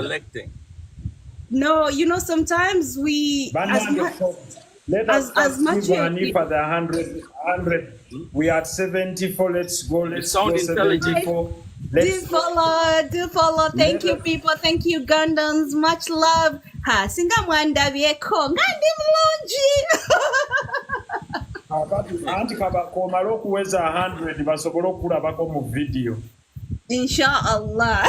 selecting. No, you know, sometimes we, let us as much give Hanifa the 100. We are at 74. Let's go. Let's sound go intelligent. 74. Do follow. Thank you, people. Thank you, Gandans. Much love. Ha, singa mwanda vieko. Ngandi mlonji. Anti komala okuweza 100 basobola okulabako mu video. Inshallah.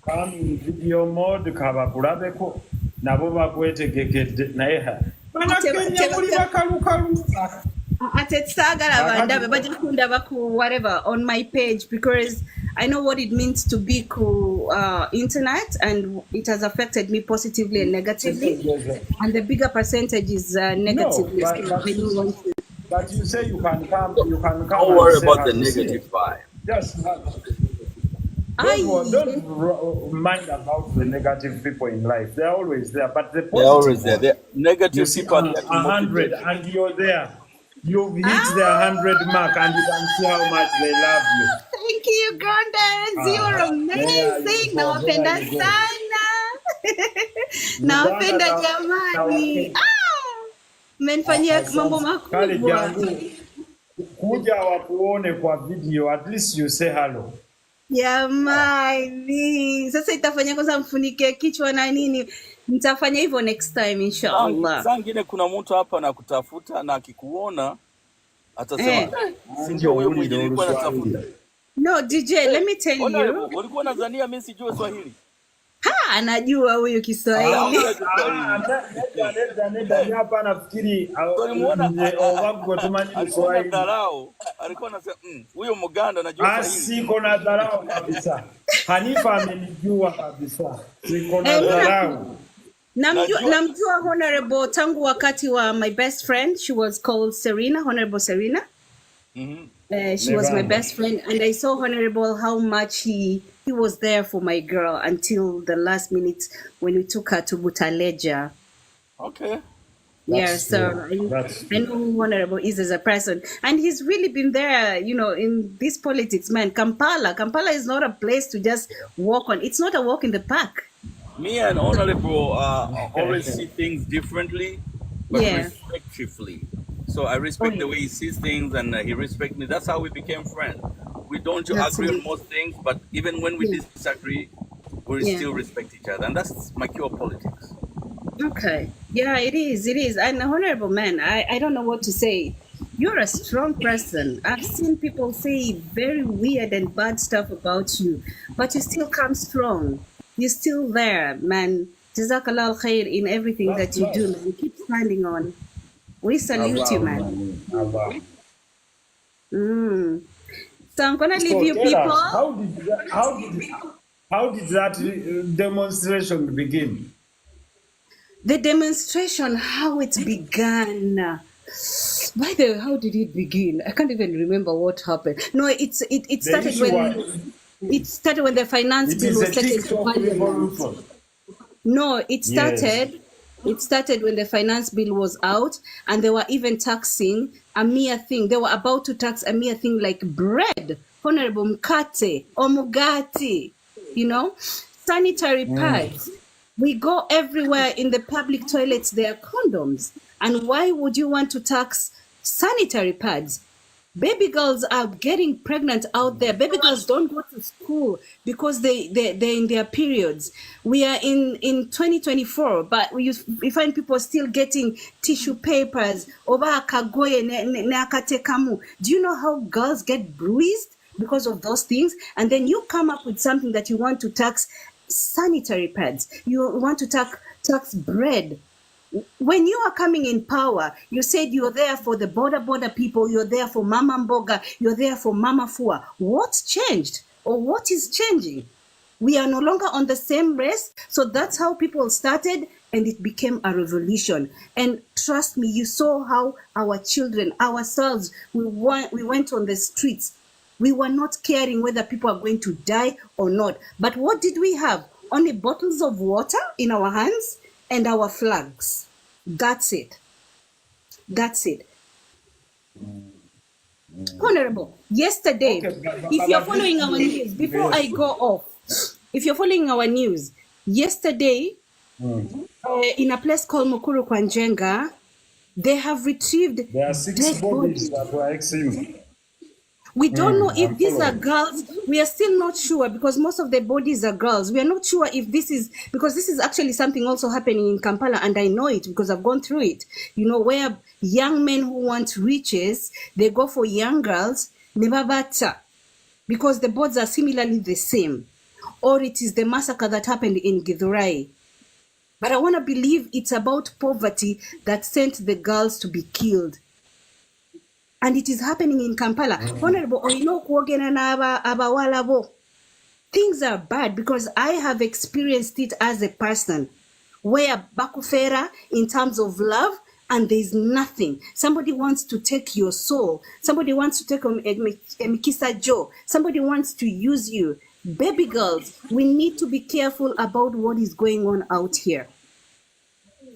Come in video mode kabakulabeko nabo bakwetegekede naye ha. Omunakenya muli bakalukalu. Whatever on my page, because I know what it means to be internet, and it has affected me positively and negatively, and the bigger percentage is negatively. No, but you say you can come. Don't worry about the negative vibe. Yes. Don't mind about the negative people in life. They're always there, but the positive, they're always there. The negative people are 100, and you're there. You've hit the 100 mark, and you can see how much they love you. Thank you, Gandans. You're amazing. Nawapenda sana. Nawapenda jamani. Mmenifanyia mambo makubwa. Kuja wakuone kwa video, at least you say hello. Jamani. Sasa itafanya kwanza mfunike kichwa na nini? Nitafanya hivyo next time inshallah. Sangine kuna mtu hapa na kutafuta na akikuona atasema ndio wewe mwenyewe ulikuwa unatafuta. No, DJ, let me tell you. Ulikuwa unadhania mimi sijui Swahili? Anajua huyu Kiswahili. Hapa nafikiri alikuwa anasema huyo Muganda anajua Swahili. Siko na dharau kabisa. Hanifa amenijua kabisa. Siko na dharau. Namjua Honorable tangu wakati wa my best friend. She was called Serena, Honorable Serena. She was my best friend, and I saw Honorable how much he was there for my girl until the last minute when we took her to Butaleja. Okay. Yeah, so I know who Honorable is as a person, and he's really been there, you know, in this politics, man. Kampala is not a place to just walk on. It's not a walk in the park. Me and Honorable always see things differently, but respectfully. So I respect the way he sees things, and he respects me. That's how we became friends. We don't agree on most things, but even when we disagree, we still respect each other, and that's my pure politics. Okay. Yeah, it is. And Honorable man, I don't know what to say. You're a strong person. I've seen people say very weird and bad stuff about you, but you still come strong. You're still there, man. Jazakallah khair in everything that you do, man. Keep standing on. We salute you, man. So I'm gonna leave you people. How did that demonstration begin? The demonstration, how it began. By the way, how did it begin? I can't even remember what happened. No, it started when the finance bill was taken to Parliament. No, it started when the finance bill was out, and they were even taxing a mere thing. They were about to tax a mere thing like bread, Honorable Mkate, Omugati, you know, sanitary pads. We go everywhere in the public toilets, there are condoms. And why would you want to tax sanitary pads? Baby girls are getting pregnant out there. Baby girls don't go to school because they're in their periods. We are in 2024, but we find people still getting tissue papers. Do you know how girls get bruised because of those things? And then you come up with something that you want to tax sanitary pads. You want to tax bread. When you are coming in power, you said you're there for the border people, you're there for Mama Mboga, you're there for Mama Fua. What's changed? Or what is changing? We are no longer on the same race. So that's how people started, and it became a revolution. And trust me, you saw how our children, ourselves, we went on the streets. We were not caring whether people are going to die or not. But what did we have? Only bottles of water in our hands and our flags. That's it. Honorable, yesterday, if you're following our news, before I go off, if you're following our news, yesterday, in a place called Mukuru Kwanjenga, they have retrieved There are 6 dead bodies bodies. that were exhumed. We don't know if I'm these are following. girls. We are still not sure because most of the bodies are girls. We are not sure if this is, because this is actually something also happening in Kampala, and I know it because I've gone through it. You know, where young men who want riches, they go for young girls, nebabata, because the bodies are similarly the same. Or it is the massacre that happened in Githurai. But I want to believe it's about poverty that sent the girls to be killed. And it is happening in Kampala. Honorable, things are bad because I have experienced it as a person where bakufera in terms of love and there's nothing. Somebody wants to take your soul. Somebody wants to take Mikisa Joe. Somebody wants to use you. Baby girls, we need to be careful about what is going on out here.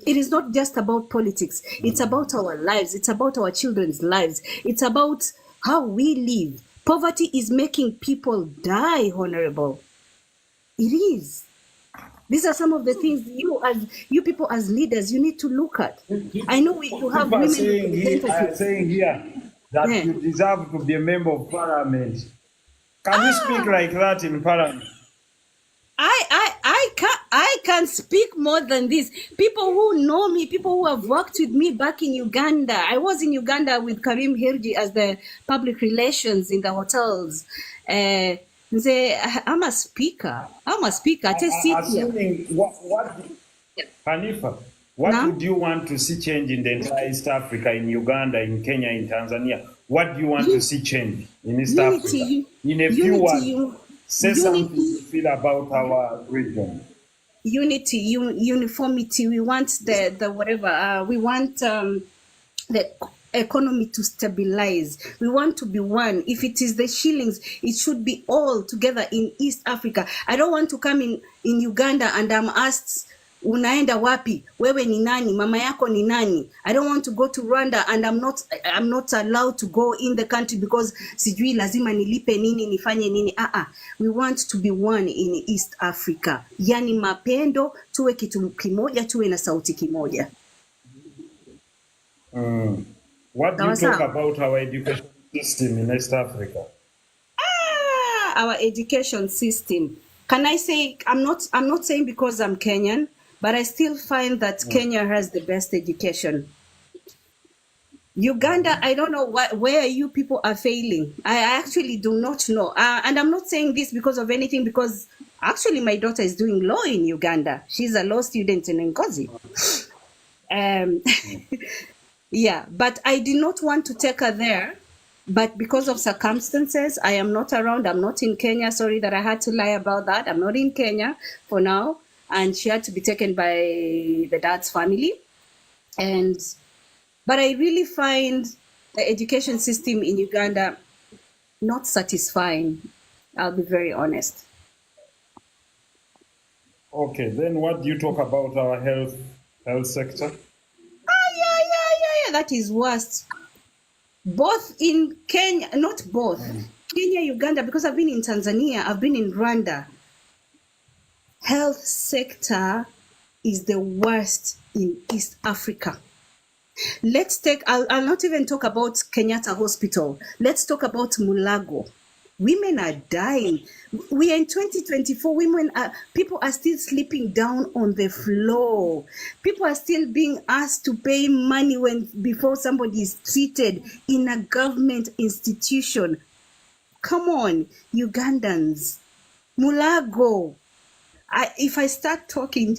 It is not just about politics. It's about our lives. It's about our children's lives. It's about how we live. Poverty is making people die, Honorable. It is. These are some of the things you people as leaders, you need to look at. I know you have People women are saying here that you deserve to be a member of parliament. Can you speak like that in parliament? I can speak more than this. People who know me, people who have worked with me back in Uganda. I was in Uganda with Karim Hirji as the public relations in the hotels. I'm a speaker. Assuming Hanifa, what would you want to see change in the entire East Africa, in Uganda, in Kenya, in Tanzania? What do you want to see change in East Africa? In a few words, say something you feel about our region. Unity, uniformity. We want the whatever. We want the economy to stabilize. We want to be one. If it is the shillings, it should be all together in East Africa. I don't want to come in Uganda and I'm asked, unaenda wapi? Wewe ni nani? Mama yako ni nani? I don't want to go to Rwanda and I'm not allowed to go in the country because sijui lazima nilipe nini, nifanye nini. We want to be one in East Africa. Yani mapendo, tuwe kitu kimoja, tuwe na sauti kimoja. What do you talk about our education system in East Africa? Our education system. Can I say, I'm not saying because I'm Kenyan, but I still find that Kenya has the best education. Uganda, I don't know where you people are failing. I actually do not know. And I'm not saying this because of anything, because actually my daughter is doing law in Uganda. She's a law student in Ngozi. Yeah, but I did not want to take her there. But because of circumstances, I am not around. I'm not in Kenya. Sorry that I had to lie about that. I'm not in Kenya for now. And she had to be taken by the dad's family. But I really find the education system in Uganda not satisfying. I'll be very honest. Okay, then what do you talk about our health sector? Yeah, that is worst. Both in Kenya, not both, Kenya, Uganda, because I've been in Tanzania, I've been in Rwanda. Health sector is the worst in East Africa. Let's take, I'll not even talk about Kenyatta Hospital. Let's talk about Mulago. Women are dying. We are in 2024. People are still sleeping down on the floor. People are still being asked to pay money before somebody is treated in a government institution. Come on, Ugandans. Mulago. If I start talking,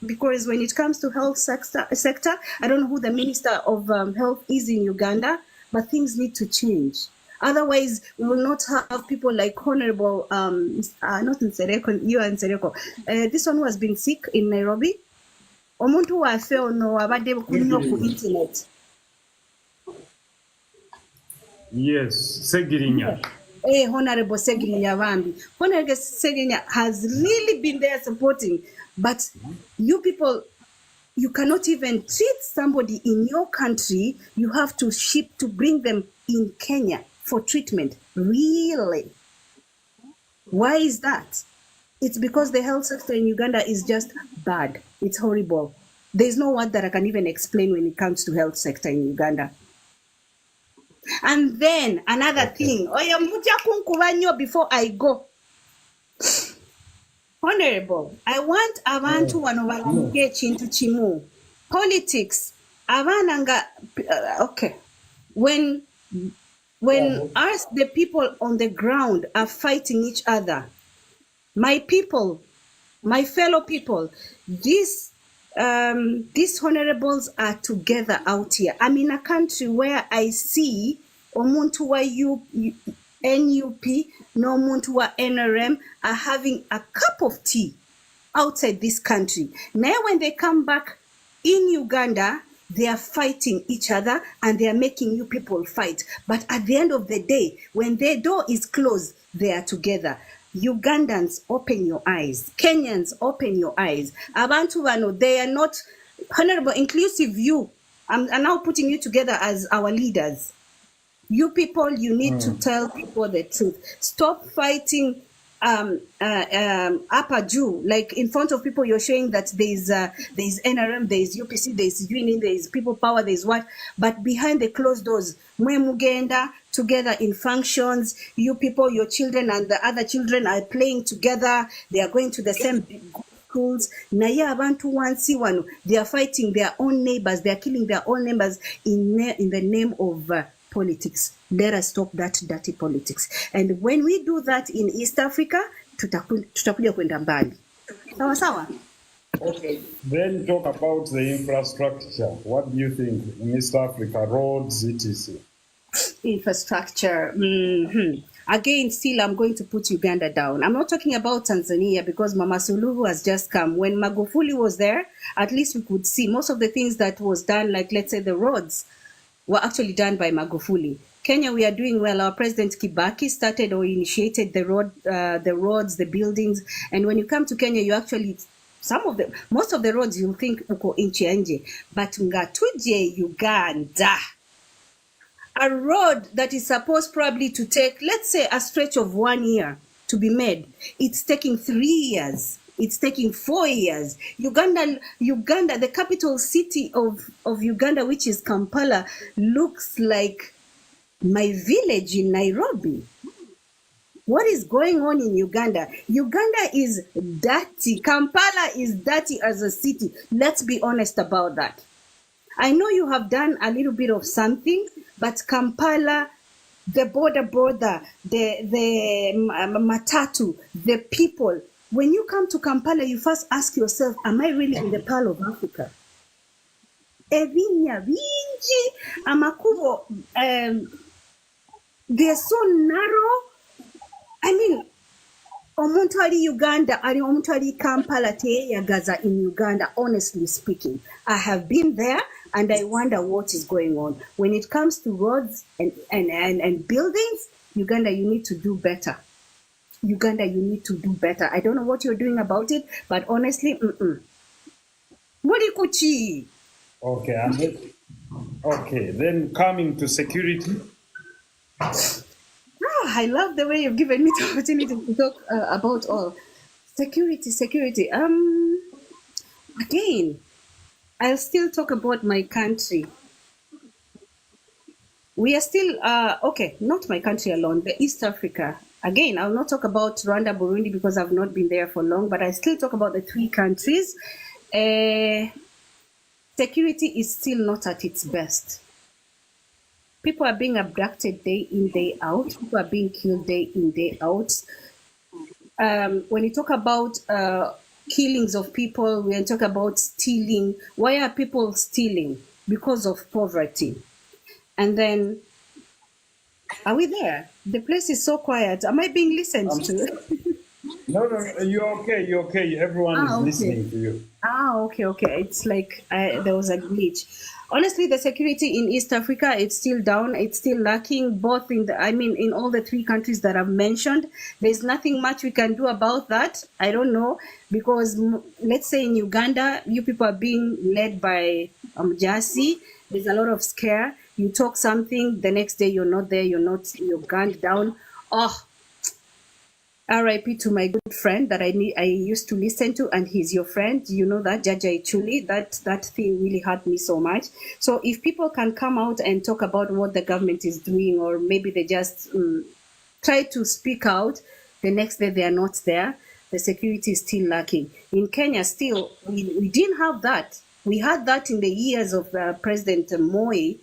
because when it comes to health sector, I don't know who the Minister of Health is in Uganda, but things need to change. Otherwise, we will not have people like Honorable, not Nsereko, you are Nsereko. This one who has been sick in Nairobi. Omuntu wa feo no abade kunyo ku internet. Yes, Segirinya. Honorable Segirinya Vambi. Honorable Segirinya has really been there supporting, but you people, you cannot even treat somebody in your country. You have to ship to bring them in Kenya for treatment. Really? Why is that? It's because the health sector in Uganda is just bad. It's horrible. There's no word that I can even explain when it comes to health sector in Uganda. And then another thing, before I go. Honorable, I want abantu wano balige ekintu kimu. Politics, abaana okay. When us, the people on the ground, are fighting each other, my people, my fellow people, these honorables are together out here. I'm in a country where I see omuntu wa NUP no omuntu wa NRM are having a cup of tea outside this country. Now when they come back in Uganda, they are fighting each other and they are making you people fight. But at the end of the day, when their door is closed, they are together. Ugandans, open your eyes. Kenyans, open your eyes. Abantu bano, they are not honorable, inclusive you. I'm now putting you together as our leaders. You people, you need to tell people the truth. Stop fighting upper Jew. Like in front of people, you're showing that there's NRM, there's UPC, there's union, there's people power, there's what. But behind the closed doors, mwe mugenda together in functions. You people, your children and the other children are playing together. They are going to the same schools. Naye abantu wansi wano, they are fighting their own neighbors. They are killing their own neighbors in the name of politics. Let us stop that dirty politics. And when we do that in East Africa, tutakuja kwenda mbali. Sawa sawa? Okay, then talk about the infrastructure. What do you think in East Africa, roads, etc.? Infrastructure. Again, still, I'm going to put Uganda down. I'm not talking about Tanzania because Mama Suluhu has just come. When Magufuli was there, at least we could see most of the things that was done, like let's say the roads, were actually done by Magufuli. Kenya, we are doing well. Our President Kibaki started or initiated the roads, the buildings. And when you come to Kenya, you actually, most of the roads you'll think uko inchi nje. But ngatuje Uganda, a road that is supposed probably to take, let's say, a stretch of 1 year to be made, it's taking 3 years. It's taking 4 years. Uganda, the capital city of Uganda, which is Kampala, looks like my village in Nairobi. What is going on in Uganda? Uganda is dirty. Kampala is dirty as a city. Let's be honest about that. I know you have done a little bit of something, but Kampala, the border, the matatu, the people. When you come to Kampala, you first ask yourself, am I really in the Pearl of Africa? Evinya vinji, amakubo, they're so narrow. I mean, omuntu ali Uganda, ali omuntu ali Kampala teyeyagaza in Uganda, honestly speaking. I have been there and I wonder what is going on. When it comes to roads and buildings, Uganda, you need to do better. Uganda, you need to do better. I don't know what you're doing about it, but honestly, Murikuchi. Okay, then coming to security. I love the way you've given me the opportunity to talk about all. Security. Again, I'll still talk about my country. We are still, not my country alone, the East Africa. Again, I'll not talk about Rwanda, Burundi, because I've not been there for long, but I still talk about the 3 countries. Security is still not at its best. People are being abducted day in, day out. People are being killed day in, day out. When you talk about killings of people, when you talk about stealing, why are people stealing? Because of poverty. And then, are we there? The place is so quiet. Am I being listened to? No, you're okay. Everyone is listening to you. Okay. It's like there was a glitch. Honestly, the security in East Africa, it's still down. It's still lacking, both in all the 3 countries that I've mentioned. There's nothing much we can do about that. I don't know, because let's say in Uganda, you people are being led by Jasi. There's a lot of scare. You talk something, the next day you're not there, you're gunned down. RIP to my good friend that I used to listen to, and he's your friend. You know that Jaja Ichuli. That thing really hurt me so much. So if people can come out and talk about what the government is doing, or maybe they just try to speak out, the next day they are not there. The security is still lacking. In Kenya, still we didn't have that. We had that in the years of President Moi.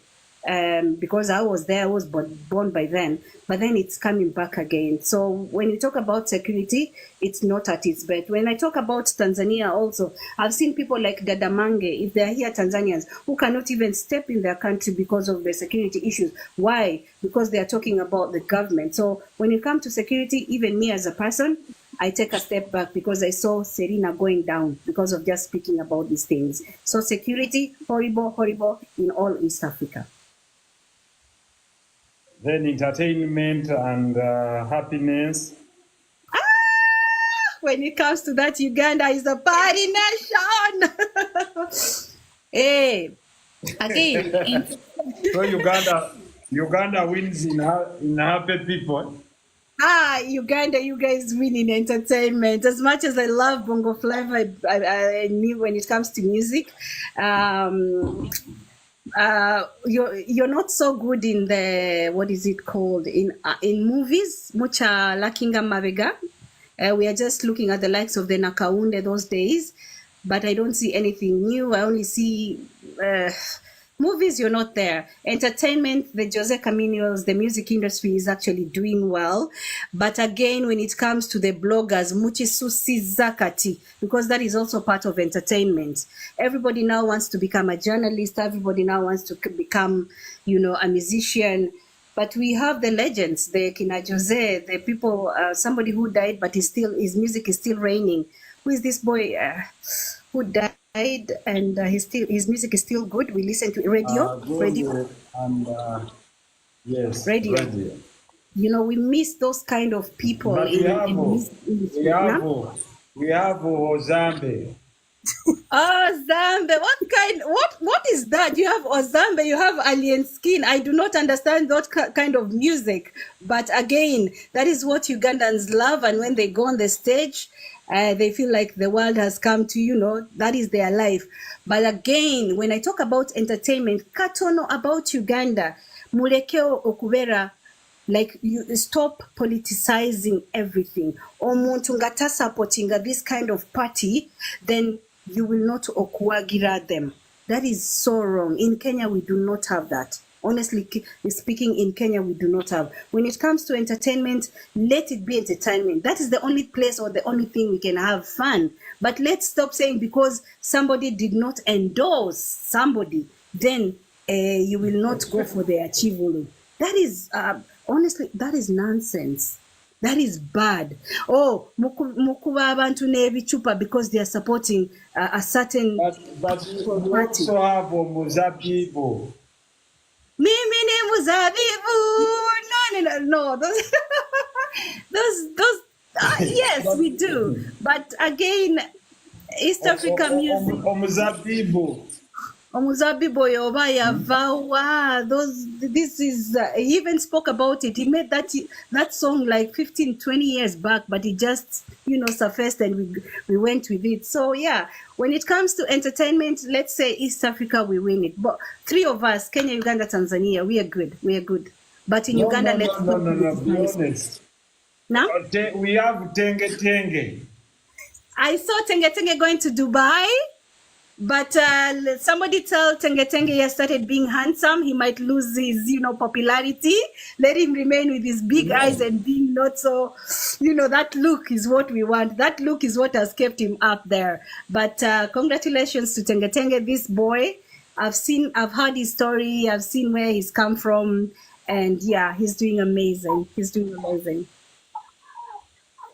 Because I was there, I was born by then, but then it's coming back again. So when you talk about security, it's not at its best. When I talk about Tanzania also, I've seen people like Dada Mange, if they're here Tanzanians, who cannot even step in their country because of the security issues. Why? Because they are talking about the government. So when it comes to security, even me as a person, I take a step back because I saw Serena going down because of just speaking about these things. So security, horrible, horrible in all East Africa. Then entertainment and happiness. When it comes to that, Uganda is a party nation. Hey, again. So Uganda wins in happy people. Uganda, you guys win in entertainment. As much as I love Bongo Flava, I knew when it comes to music, you're not so good in the, what is it called, in movies. Mucha lakinga mabega. We are just looking at the likes of the Nakaunde those days, but I don't see anything new. I only see movies. You're not there. Entertainment, the Jose Caminos, the music industry is actually doing well. But again, when it comes to the bloggers, Muchisusi Zakati, because that is also part of entertainment. Everybody now wants to become a journalist. Everybody now wants to become, a musician. But we have the legends, the Kina Jose, the people, somebody who died, but his music is still reigning. Who is this boy who died? And his music is still good. We listen to radio, and yes, radio. We miss those kind of people. But we have Ozambe. Oh, Zambe! What is that? You have Ozambe, you have Alien Skin. I do not understand that kind of music, but again, that is what Ugandans love. And when they go on the stage, they feel like the world has come to, that is their life. But again, when I talk about entertainment, katono about Uganda, mulekeo okubera, like, you stop politicizing everything. Omuntu ngata supporting this kind of party, then you will not okuwagira them. That is so wrong. In Kenya, we do not have that. Honestly speaking, in Kenya, we do not have. When it comes to entertainment, let it be entertainment. That is the only place or the only thing we can have fun. But let's stop saying because somebody did not endorse somebody, then you will not go for the achievement. That is, honestly, that is nonsense. That is bad. Oh, mukuba abantu nebichupa because they are supporting a certain but you also have Muzabibu. Mimi ni Muzabibu. No. Those. Yes, we do. But again, East Africa music. Muzabibu. Omuzabibu yoba yavawa. This is, he even spoke about it. He made that song like 15, 20 years back, but it just, surfaced and we went with it. So yeah, when it comes to entertainment, let's say East Africa, we win it. But three of us, Kenya, Uganda, Tanzania, we are good. But in Uganda, let's be honest. Now? We have Tenge. I saw Tenge going to Dubai. But somebody tell Tenge he has started being handsome. He might lose his, popularity. Let him remain with his big eyes and being not so, that look is what we want. That look is what has kept him up there. But congratulations to Tenge, this boy. I've heard his story. I've seen where he's come from. And yeah, he's doing amazing.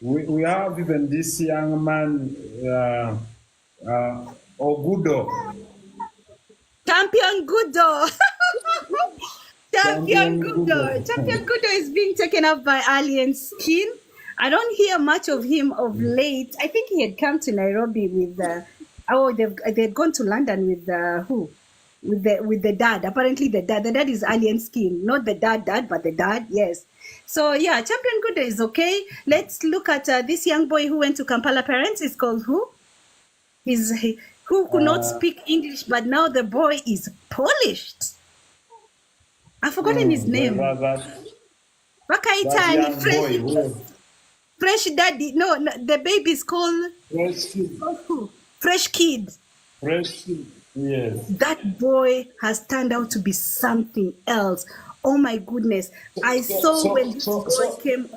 We have even this young man, Ogudo. Champion Gudo. Champion Gudo is being taken up by Alien Skin. I don't hear much of him of late. I think he had come to Nairobi with they'd gone to London with who? with the dad. Apparently the dad is alien skin, not the dad, but the dad. Yes. So yeah, Champion Good is okay. Let's look at this young boy who went to Kampala parents. He's called who? Who could not speak English, but now the boy is polished. I've forgotten his name. Fresh daddy. No, the baby is called Fresh Kid. Fresh Kid. Yes. That boy has turned out to be something else. Oh my goodness. I saw when this boy came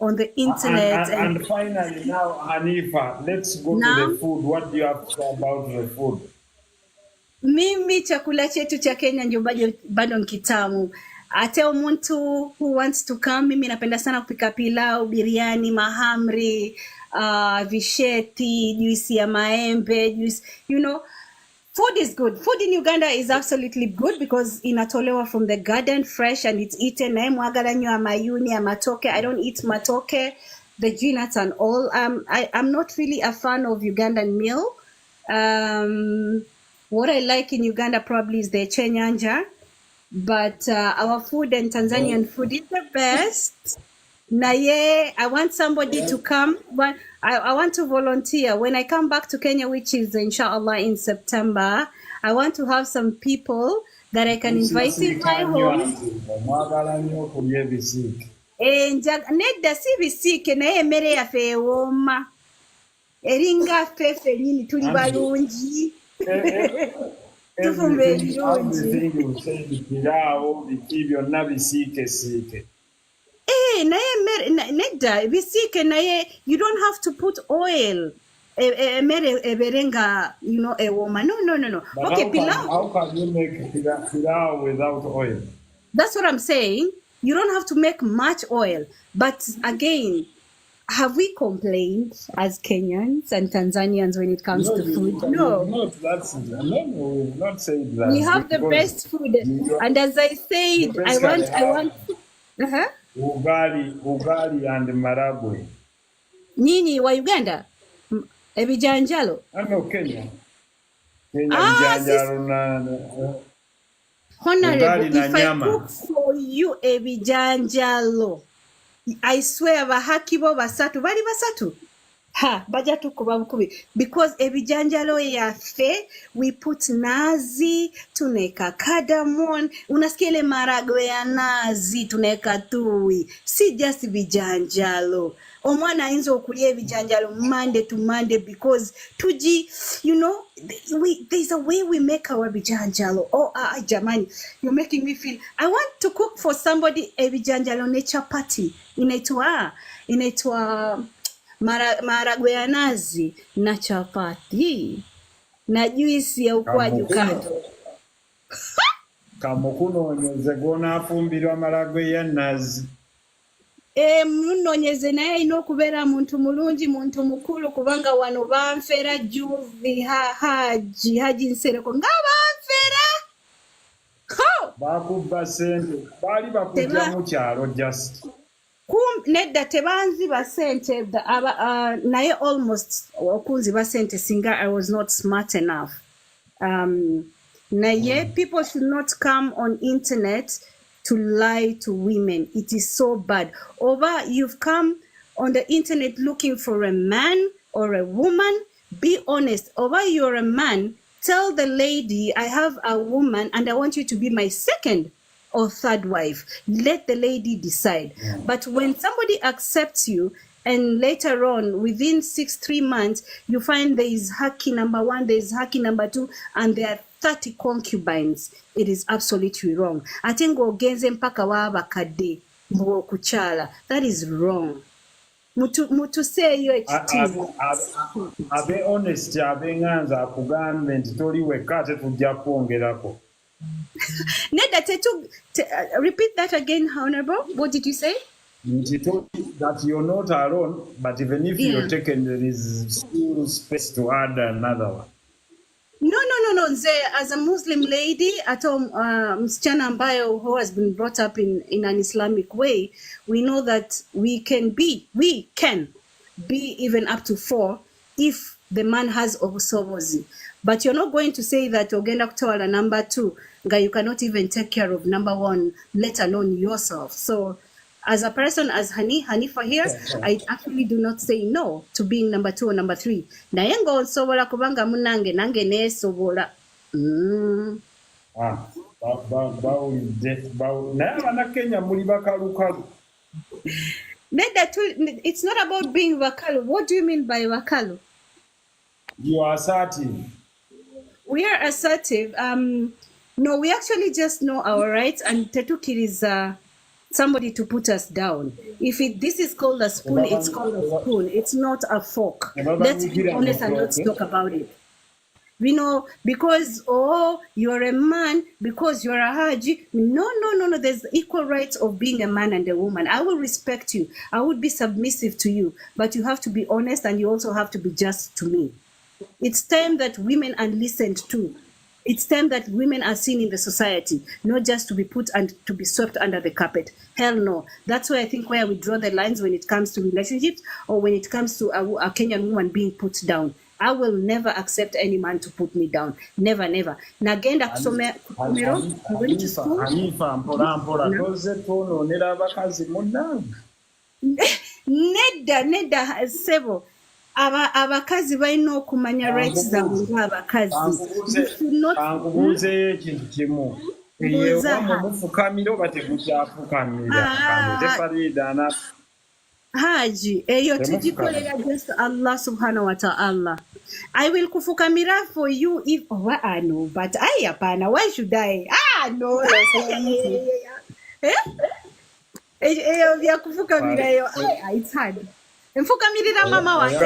on the internet. And finally now, Hanifa, let's go to the food. What do you have to say about the food? Mimi chakula chetu cha Kenya ndio bado nkitamu. Ate umuntu who wants to come, mimi napenda sana kupika pilau, biriani, mahamri, visheti, juisi ya maembe, juice, food is good. Food in Uganda is absolutely good because inatolewa from the garden fresh and it's eaten. Mwagala nyo amayuni, amatoke. I don't eat matoke, the nuts and all. I'm not really a fan of Ugandan meal. What I like in Uganda probably is the chenyanja. But our food and Tanzanian food is the best. Naye, I want somebody to come. I want to volunteer. When I come back to Kenya, which is inshallah in September, I want to have some people that I can invite in my home. Nedda si bisike naye emmere yaffe ewooma. Eringa fefe nyini tuli balungi. Nedda bisike naye you don't have to put oil. Eberenga, ewoma. No. Okay, pilau. How can you make pilau without oil? That's what I'm saying. You don't have to make much oil. But again, have we complained as Kenyans and Tanzanians when it comes to food? No. We've not said that. We have the best food. And as I said, I want. Ugali and maragwe. Nini wa Uganda? Ebijanjalo? No, Kenya. Bijanjalo na Honorable, if I cook for you ebijanjalo, I swear bahakibo basatu bali basatu baja tukuba bukubi because ebijanjalo yaffe we put nazi, tuneka cardamom, unasikia ile maragwe ya nazi, tuneka tui, si just bijanjalo. Omwana ayinza okulya ebijanjalo Monday to Monday because tuji, there's a way we make our bijanjalo. Jamani, you're making me feel. I want to cook for somebody ebijanjalo ne chapati. Inaitwa maragwe ya nazi na chapati na juisi ya ukwaju kando. Kamukunonyeze gona afumbirwa maragwe ya nazi. Munonyeze naye ino okubeera muntu mulungi, muntu mukulu, kubanga wano banfera juvi haji Nsereko nga banfera. Bakubba sente bali bakujja mu kyalo just. Nedda tebanziba sente naye almost okunziba sente singa I was not smart enough. Naye people should not come on internet to lie to women. It is so bad. Over you've come on the internet looking for a man or a woman, be honest. Over you're a man, tell the lady I have a woman and I want you to be my second or third wife. Let the lady decide. But when somebody accepts you and later on within 3 months you find there is haki number 1, there is haki number 2, and there are 30 concubines, it is absolutely wrong. Ate ng'ogenze mpaka w'abakadde kukyala, that is wrong. Mutuseeyo ekitiibwa. Abe honest abenganza akugambe nti toli wekka ate tujja kwongerako. Nedda repeat that again, Honorable. What did you say? That you're not alone, but even if you're taken, there is still space to add another one. No. As a Muslim lady, at home, msichana ambayo who has been brought up in an Islamic way, we know that we can be even up to 4 if the man has obusobozi. But you're not going to say that ogenda kutwala number 2, nga you cannot even take care of number 1, let alone yourself. So as a person, as Hanifa here, I actually do not say no to being number 2 or number 3. Naye ng'osobola kubanga munange nange neesobola. It's not about being bakalu. What do you mean by bakalu? You are assertive. We are assertive. No, we actually just know our rights, and tetukir is somebody to put us down. If this is called a spoon, it's called a spoon. It's not a fork. Let's be honest and not talk about it. You know, because, oh, you're a man, because you're a Haji. No. There's equal rights of being a man and a woman. I will respect you. I would be submissive to you. But you have to be honest, and you also have to be just to me. It's time that women are listened to. It's time that women are seen in the society, not just to be put and to be swept under the carpet. Hell no. That's why I think where we draw the lines when it comes to relationships, or when it comes to a Kenyan woman being put down. I will never accept any man to put me down. Never. Nagenda kusomera going to school. Nedda sebo. Abakazi balina okumanya rights zaabwe ng'abakazi. Ankubuuzeyo ekintu kimu. Mufukamira oba temukyafukamiira? Haji, eyo tujikolera just Allah subhanahu wa ta'ala. I will kufukamira for you if I know, but I apana. Why should I? No. Eyo vya kufukamira yo. It's hard. Mfukamirira mama wange.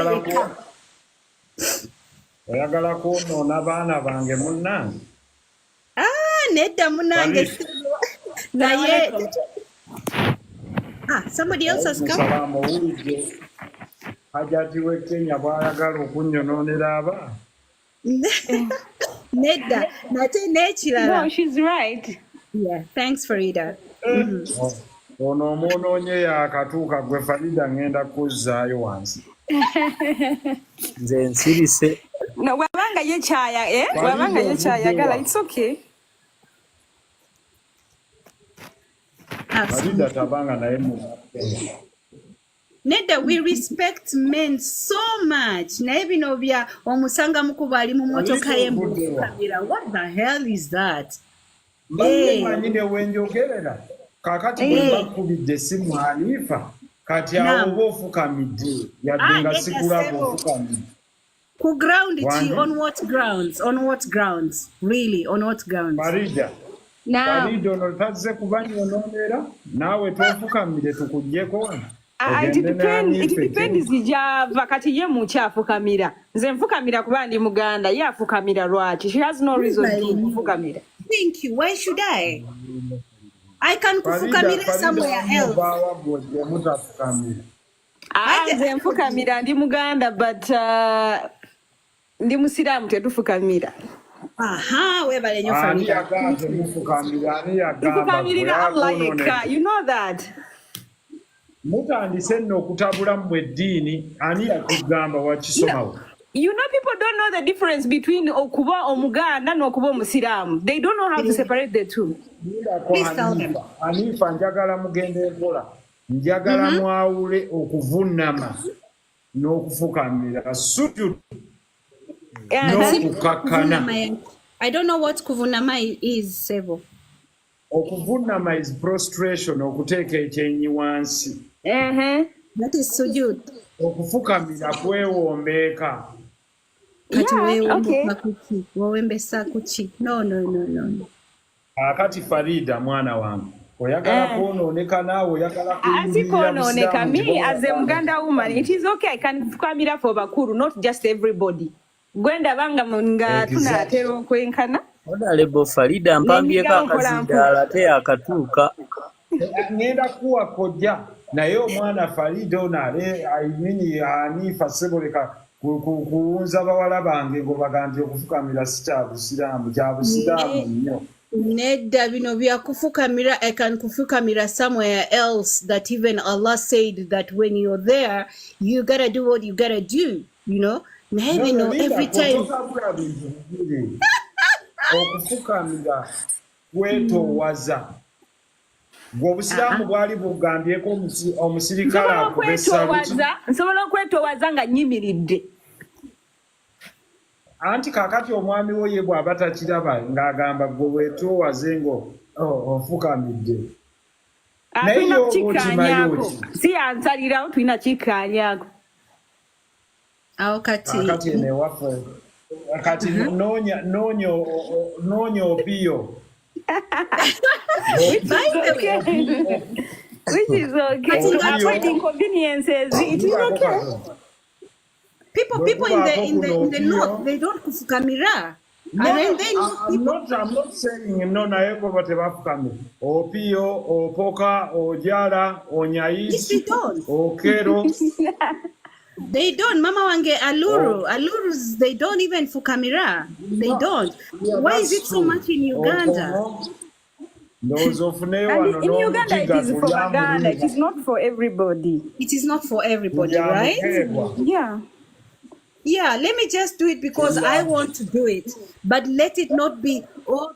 Oyagala kwonoona baana bange munnange? Nedda munnange. Naye somebody else has come. Hajati we Kenya bwayagala okunyonoonera aba. Nedda, nate nekirala. No, she's right. Yeah, thanks Farida. Ono omwonoonye yaakatuuka gwe Farida ngenda kuzzaayo wansi. Nze nsirise. No, wabanga yekyayagala, it's okay. Farida tabanga naye mu Nedda, we respect men so much. Naye bino bya omusanga mukuba ali mu motoka y'embukamira. What the hell is that? Manyine wenjogerera. Kakati bwe bakubidde essimu Hanifa, kati awo oba ofukamidde yadde nga sikulaba ofukamidde. Ku ground ki? On what grounds? On what grounds? Really, on what grounds? Farida ono tazze kubanyonoonera naawe tofukamire tukugyeko. It depends ijava kati ye mukyafukamira. Nze nfukamira kuba ndi Muganda, ye afukamira lwaki? She has no reason to kufukamira. Thank you. Why should I? I can kufukamira somewhere else. Nze nfukamira ndi Muganda, but ndi Musiraamu tetufukamira. Webale nnyo Farida. Tufukamirira Allah, you know that. Mutandise nno okutabula mu eddiini ani yakugamba wakisomawo? You know, people don't know the difference between okuba Omuganda n'okuba Omusiraamu. They don't know how to separate the two. Hanifa, njagala mugende mpola. Njagala mwawule okuvunnama n'okufukamira. Sujud n'okukakkana. I don't know what kuvunama is, Sebo. Okuvunnama is prostration, okuteeka ekyenyi wansi. That is sujud. Okufukamira kwewombeeka. Kati wewembesa kuki? No. Akati Farida mwana wange. Oyagala kwonooneka naawe oyagala kwonooneka. Me as a Muganda woman, it is okay. I can fukamira for bakuru, not just everybody. Gwenda banga nga tunaatera okwenkana. Honorable Farida mpambyeko akazindaala ate akatuuka. Ngenda kuwa kojja naye omwana Farida ono Hanifa seboleka kuwunza bawala bange ngo bagambye okufukamira si kya Busiraamu, kya Busiraamu nnyo. Nedda bino bya kufukamira, I can kufukamira somewhere else that even Allah said that when you're there, you gotta do what you gotta do, you know? Maybe no, every time. Okufukamira kwetoowaza ng'obusiraamu bwali bugambyeko omusirikale akube saluti. Nsobola okwetoowaza nga nnyimiridde. Anti kaakati omwami wo ye bw'aba takiraba ng'agamba gwe weetoowaze ng'ofukamidde. Tulina kukikkaanyaako. Si yansalirawo tulina kikkaanyaako. Awo kati ene waffe kati noonya opiyo. Which is okay. To avoid inconveniences. It is okay. People in the north, they don't kufukamira. I'm not saying no naye ko batebafukamira. Opiyo, opoka, ojala, onyayisi, okero. They don't. Mama wange Alurus, they don't even fukamira. They don't. Yeah, why is it so true. much in Uganda? And in Uganda, it is for Uganda. It is not for everybody. It is not for everybody, right? Yeah. Yeah, let me just do it because I want to do it. But let it not be,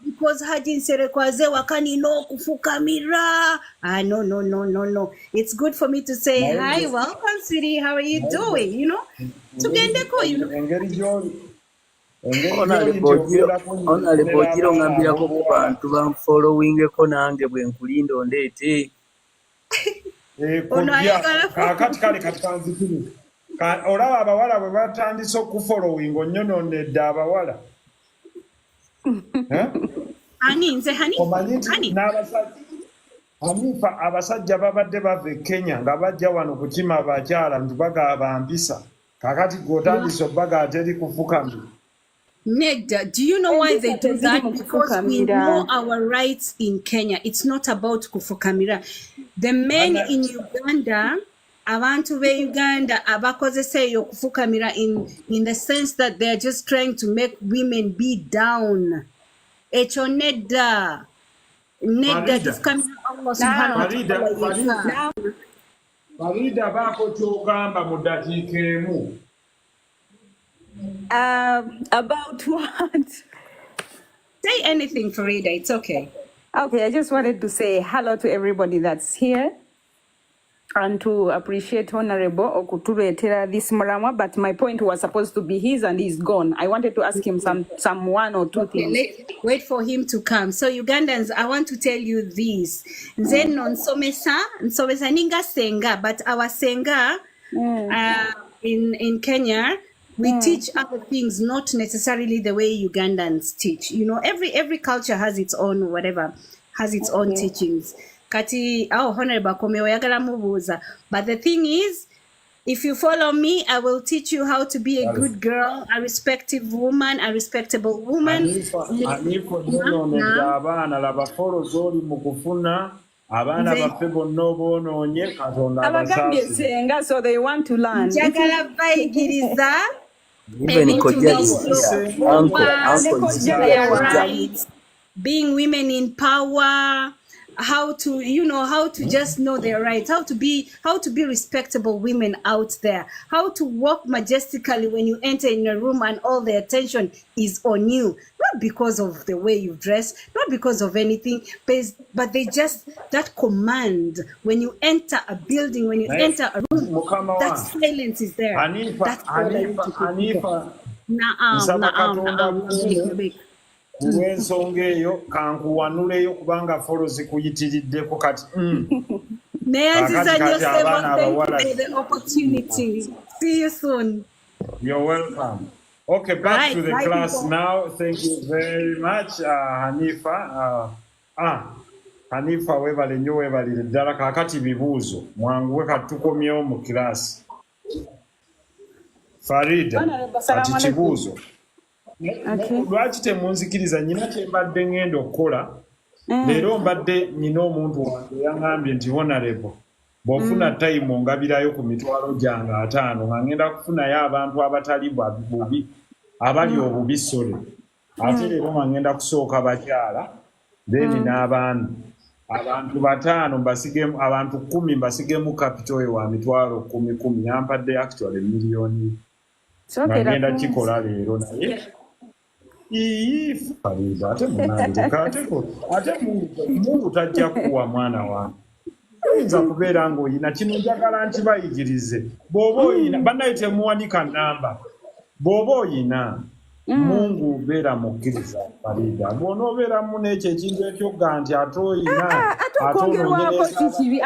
because Haji Nsereko wakani no kufukamira. No. It's good for me to say, hi, welcome, Siri. How are you doing? You know? Tugendeko, you know? Honorable Giro ngambirako ku bantu banfollowingeko nange bwe nkulinda ondeete. Kakati kale katikanzikiri. Olaba abawala bwe batandise okufollowing onnyonoonedde abawala. Hanifa abasajja babadde bava e Kenya nga bajja wano kukima abakyala nti bagaba mpisa. Kakati gw'otandise obbaga teri kufukamira. Nedda, do you know why they do that? Because we know our rights in Kenya. It's not about kufukamira. The men in Uganda, abantu be Uganda abakozesa eyo kufukamira in the sense that they're just trying to make women be down. Echo nedda kufukamira Allah subhanahu wa ta'ala. Farida baako kyogamba mu ddakiika emu. About what? Say anything, Farida. It's okay. Okay, I just wanted to say hello to everybody that's here and to appreciate Honorable Okutuletera this Muramwa, but my point was supposed to be his and he's gone. I wanted to ask him some one or two things. Wait for him to come. So Ugandans, I want to tell you this. Nzeno nsomesa ninga senga, but our senga in Kenya, we teach other things, not necessarily the way Ugandans teach. You know, every culture has its own teachings. Kati, Honorable Kome oyagala mubuuza. But the thing is, if you follow me, I will teach you how to be a good girl, a respectable woman. Abagambye senga, so they want to learn. Njagala bayigiriza. Even being women in power, how to just know their rights, how to be respectable women out there, how to walk majestically when you enter in a room and all the attention is on you, not because of the way you dress, not because of anything, but they just, that command when you enter a building, when you enter a room, that silence is there. Kulw'ensonga eyo kankuwanuleyo kubanga folo zikuyitiriddeko kati the opportunity. See you soon. You're welcome. Okay, back to the class people. Now. Thank you very much, Hanifa. Hanifa webale nnyo webalire ddala kaakati bibuuzo mwanguwe katukomyewo mu class. Farida kati kibuuzo. Lwaki temunzikiriza nyina kyembadde ngenda okukola leero mbadde nyina omuntu wange yaŋŋambye nti Honorable bw'ofuna time ongabirayo ku mitwalo gyange 5 nga ngenda kufunayo abantu abatali bubi abali obubi sole ate leero nga ngenda kusooka bakyala then n'abaami abantu 5 mbasigemu abantu 10 mbasigemu capital wa mitwalo 10 yampadde actually miliyoni ngenda kikola leero naye Farida ate munange ate Mungu tajja kuwa mwana wange oyinza kubeera ng'oyina kino njagala nkibayigirize bw'oba oyina bannaye temuwanika namba bw'oba oyina Mungu beera mukkiriza Farida bw'onoobeeramu n'ekyo ekintu ekyogga nti ate oyina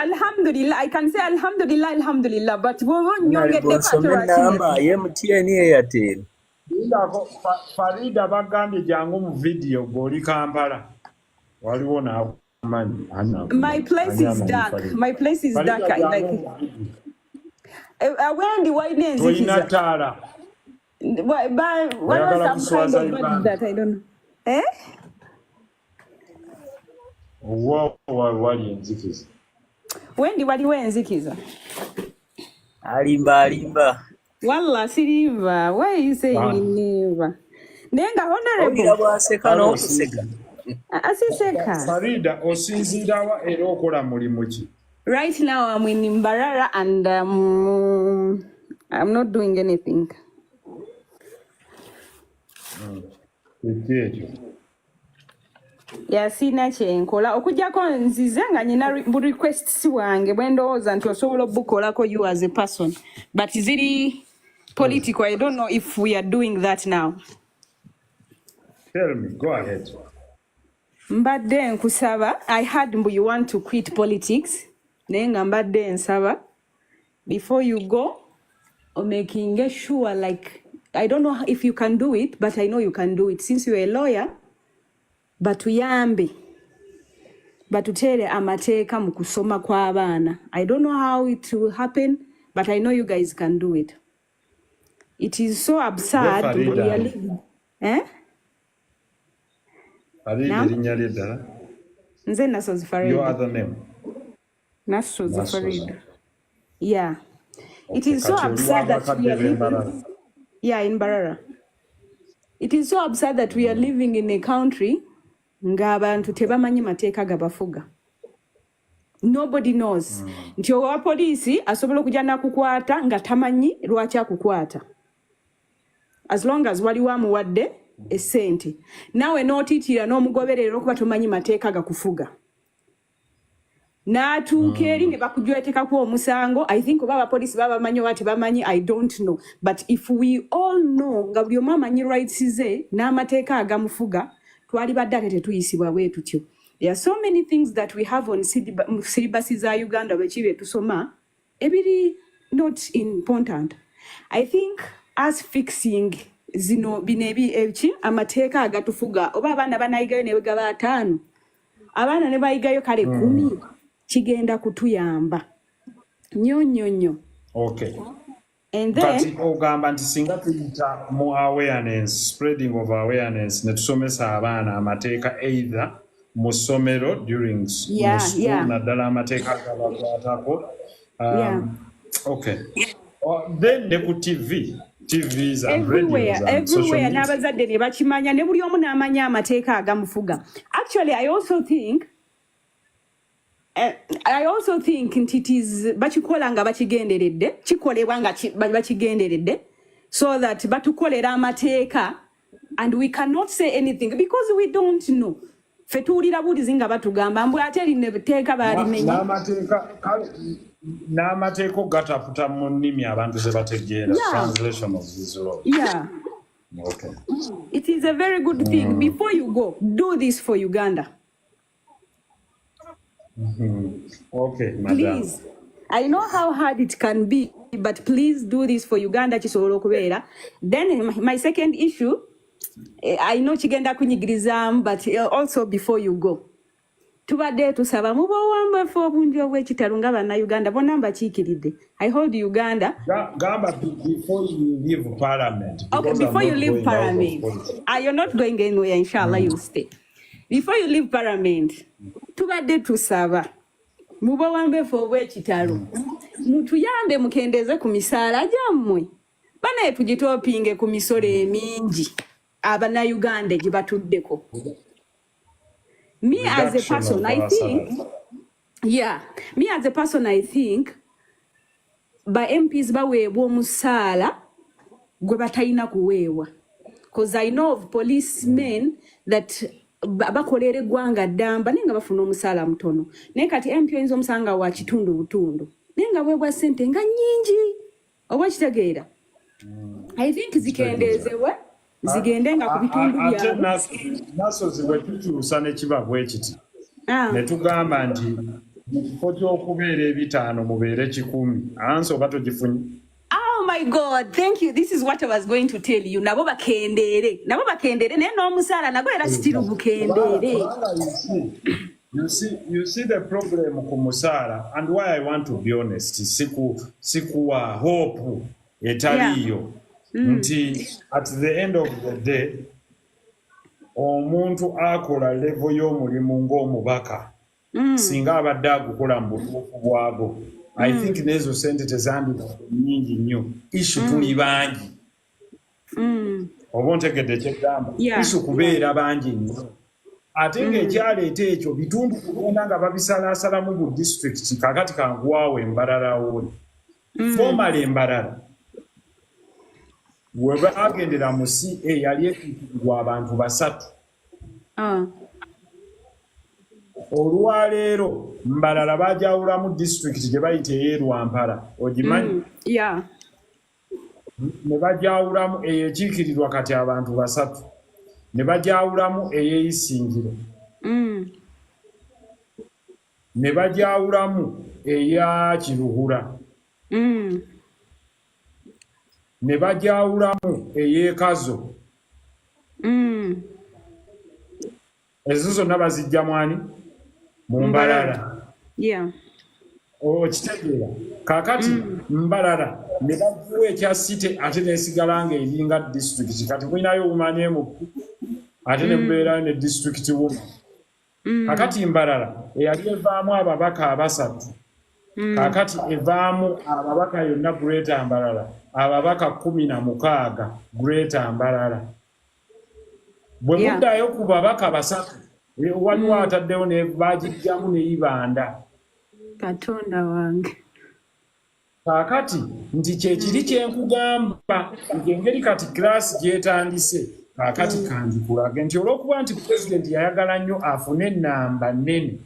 alhamdulillah I can say alhamdulillah but bw'oba onnyongedde namba MTN Airtel Farida bagambye jangu mu video goli Kampala waliwo n'akumanyi my place is dark like wendi walina enzikiza toyina ttaala oyagala kuswaza Uganda I don't know wali enzikiza wendi waliwo enzikiza alimba Wallah, Siriva, why are you saying never? Nenga honorable. Asiseka. Farida, osinzirawa era okola mulimu ki? Right now I'm in Mbarara and I'm not doing anything. Ya sina kyenkola okujjako nzize nga nyina requests wange bwe ndowooza nti osobola obukolako you as a person but ziri political. I don't know if we are doing that now. Tell me, go ahead. Mbadde nkusaba, I heard you want to quit politics. Nenga mbadde nsaba before you go or making sure like I don't know if you can do it but I know you can do it since you're a lawyer. Batuyambe batutere amateeka mu kusoma kw'abaana. I don't know how it will happen but I know you guys can do it. It is so absurd we are living. Nze Nasozi Farida. Your other name? Nasozi Farida. Yeah. It is so absurd that we are living. Yeah, in Barara. It is so absurd that we are living in a country ng'abantu tebamanyi mateeka gabafuga. Nobody knows. Nti owa poliisi asobola okujja nakukwata nga tamanyi lwaki akukwata. As long as waliwo amuwadde essente. Naawe n'otiitira n'omugoberera okuba tomanyi mateeka gakufuga. N'atuuka eri ne bakujwetekako omusango. I think oba abapoliisi baba bamanyi oba tebamanyi, I don't know. But if we all know nga buli omu amanyi rights ze n'amateeka agamufuga, twali badde ate tetuyisibwa bwe tutyo. There are so many things that we have on syllabus za Uganda bwe tusoma ebiri not important. I think as fixing zino binebi echi amateeka agatufuga oba abaana banayigayo ne begaba 5 abaana ne bayigayo kale 10 kigenda kutuyamba nnyo. Okay. And then ogamba nti singa tuyita mu awareness, spreading of awareness ne tusomesa abaana amateeka either mu ssomero during school naddala amateeka gabakwatako. Okay. Then ne ku TVs and radios and social media. N'abazadde ne bakimanya ne buli omu n'amanya amateeka agamufuga. Actually, I also think nti it is bakikola nga bakigenderedde kikolebwa nga bakigenderedde so that batukolera amateeka and we cannot say anything because we don't know. Fe tuwulira bulizi nga batugamba mbwe ate lino etteeka balimenya n'amateeka gataputa mu nnimi abantu ze bategeera. Translation of these laws. Yeah. Okay. It is a very good thing. Before you go, do this for Uganda. Okay, madam. Please. I know how hard it can be, but please do this for Uganda. Then my second issue, I know chigenda kunyigirizamu, but also before you go. Tubadde tusaba mubo wamba for bunjo bw'ekitalo nga bana Uganda bonna mbakiikiridde. I hold Uganda. Gamba before you leave Parliament. Okay, before you leave Parliament. You're not going anywhere, inshallah, you stay. Before you leave Parliament, tubadde tusaba mubo wambe for bw'ekitalo. Mutuyambe mukendeze ku misaala gyammwe. Bana tugitopinge ku misolo emingi. Abana Uganda gye batuddeko. Me as a person, I think, by MPs baweebwa omusaala gwe batalina kuweebwa. Because I know of policemen that bakolera eggwanga ddamba naye nga bafuna omusaala mutono. Naye kati MP oyinza omusanga wa kitundu butundu. Naye nga bwebwa ssente nga nnyingi. Oba kitegeera? I think zikendeezebwe zigende nga ku bitundu byabwe. Ate nasozi bwe tukyusa ne kiba bwe kiti. Ne tugamba nti mu kifo ky'okubeera ebitaano mubeere 10. Ansi oba togifunye. Oh my God, thank you. This is what I was going to tell you. Nabo bakendere naye n'omusaala nago era still bukendere. You see the problem ku musaala, and why I want to be honest, sikuwa hope etaliyo. Nti at the end of the day omuntu akola level y'omulimu ng'omubaka singa abadde agukola mu butuufu bwago. I think nezo sente tezandika nyingi nnyo. Issue tuli bangi. Oba ontegedde kyegamba. Issue kubeera bangi nnyo. Ate ng'ekyaleeta ekyo bitundu kugenda nga babisalaasalamu bu district kakati kanguwaawe Mbarara oli. Formal Mbarara. Bwe baagendera mu CA yali ekiikirwa abantu 3. Olwaleero Mbarara bajawulamu district gye bayita ey'Erwampara. Ogimanyi? Ne bajawulamu eyekiikirirwa kati abantu 3. Ne bajawulamu ey'Isingiro. Ne bajawulamu eya Kiruhura. Ne bajawulamu ey'Ekazo. Ezo zonna bazijja mwani? Mu Mbarara. Okitegeera. Kaakati Mbarara ne bagiwa ekya City ate neesigala nga eringa district. Kati mulinayo obumanyeemu ate ne mubeerayo ne district woman. Kaakati Mbarara eyali evaamu ababaka 3. Kaakati evaamu ababaka yonna Greater Mbarara. Ababaka 16 Greater Mbarara. Bwe muddayo ku babaka 3 waliwo ataddewo ne bagijjamu ne Ibanda. Katonda wange. Kaakati nti kyekiri kyenkugamba ng'engeri kati class gyetandise kaakati kandikulage nti olw'okuba nti president yayagala nnyo afune ennamba nnene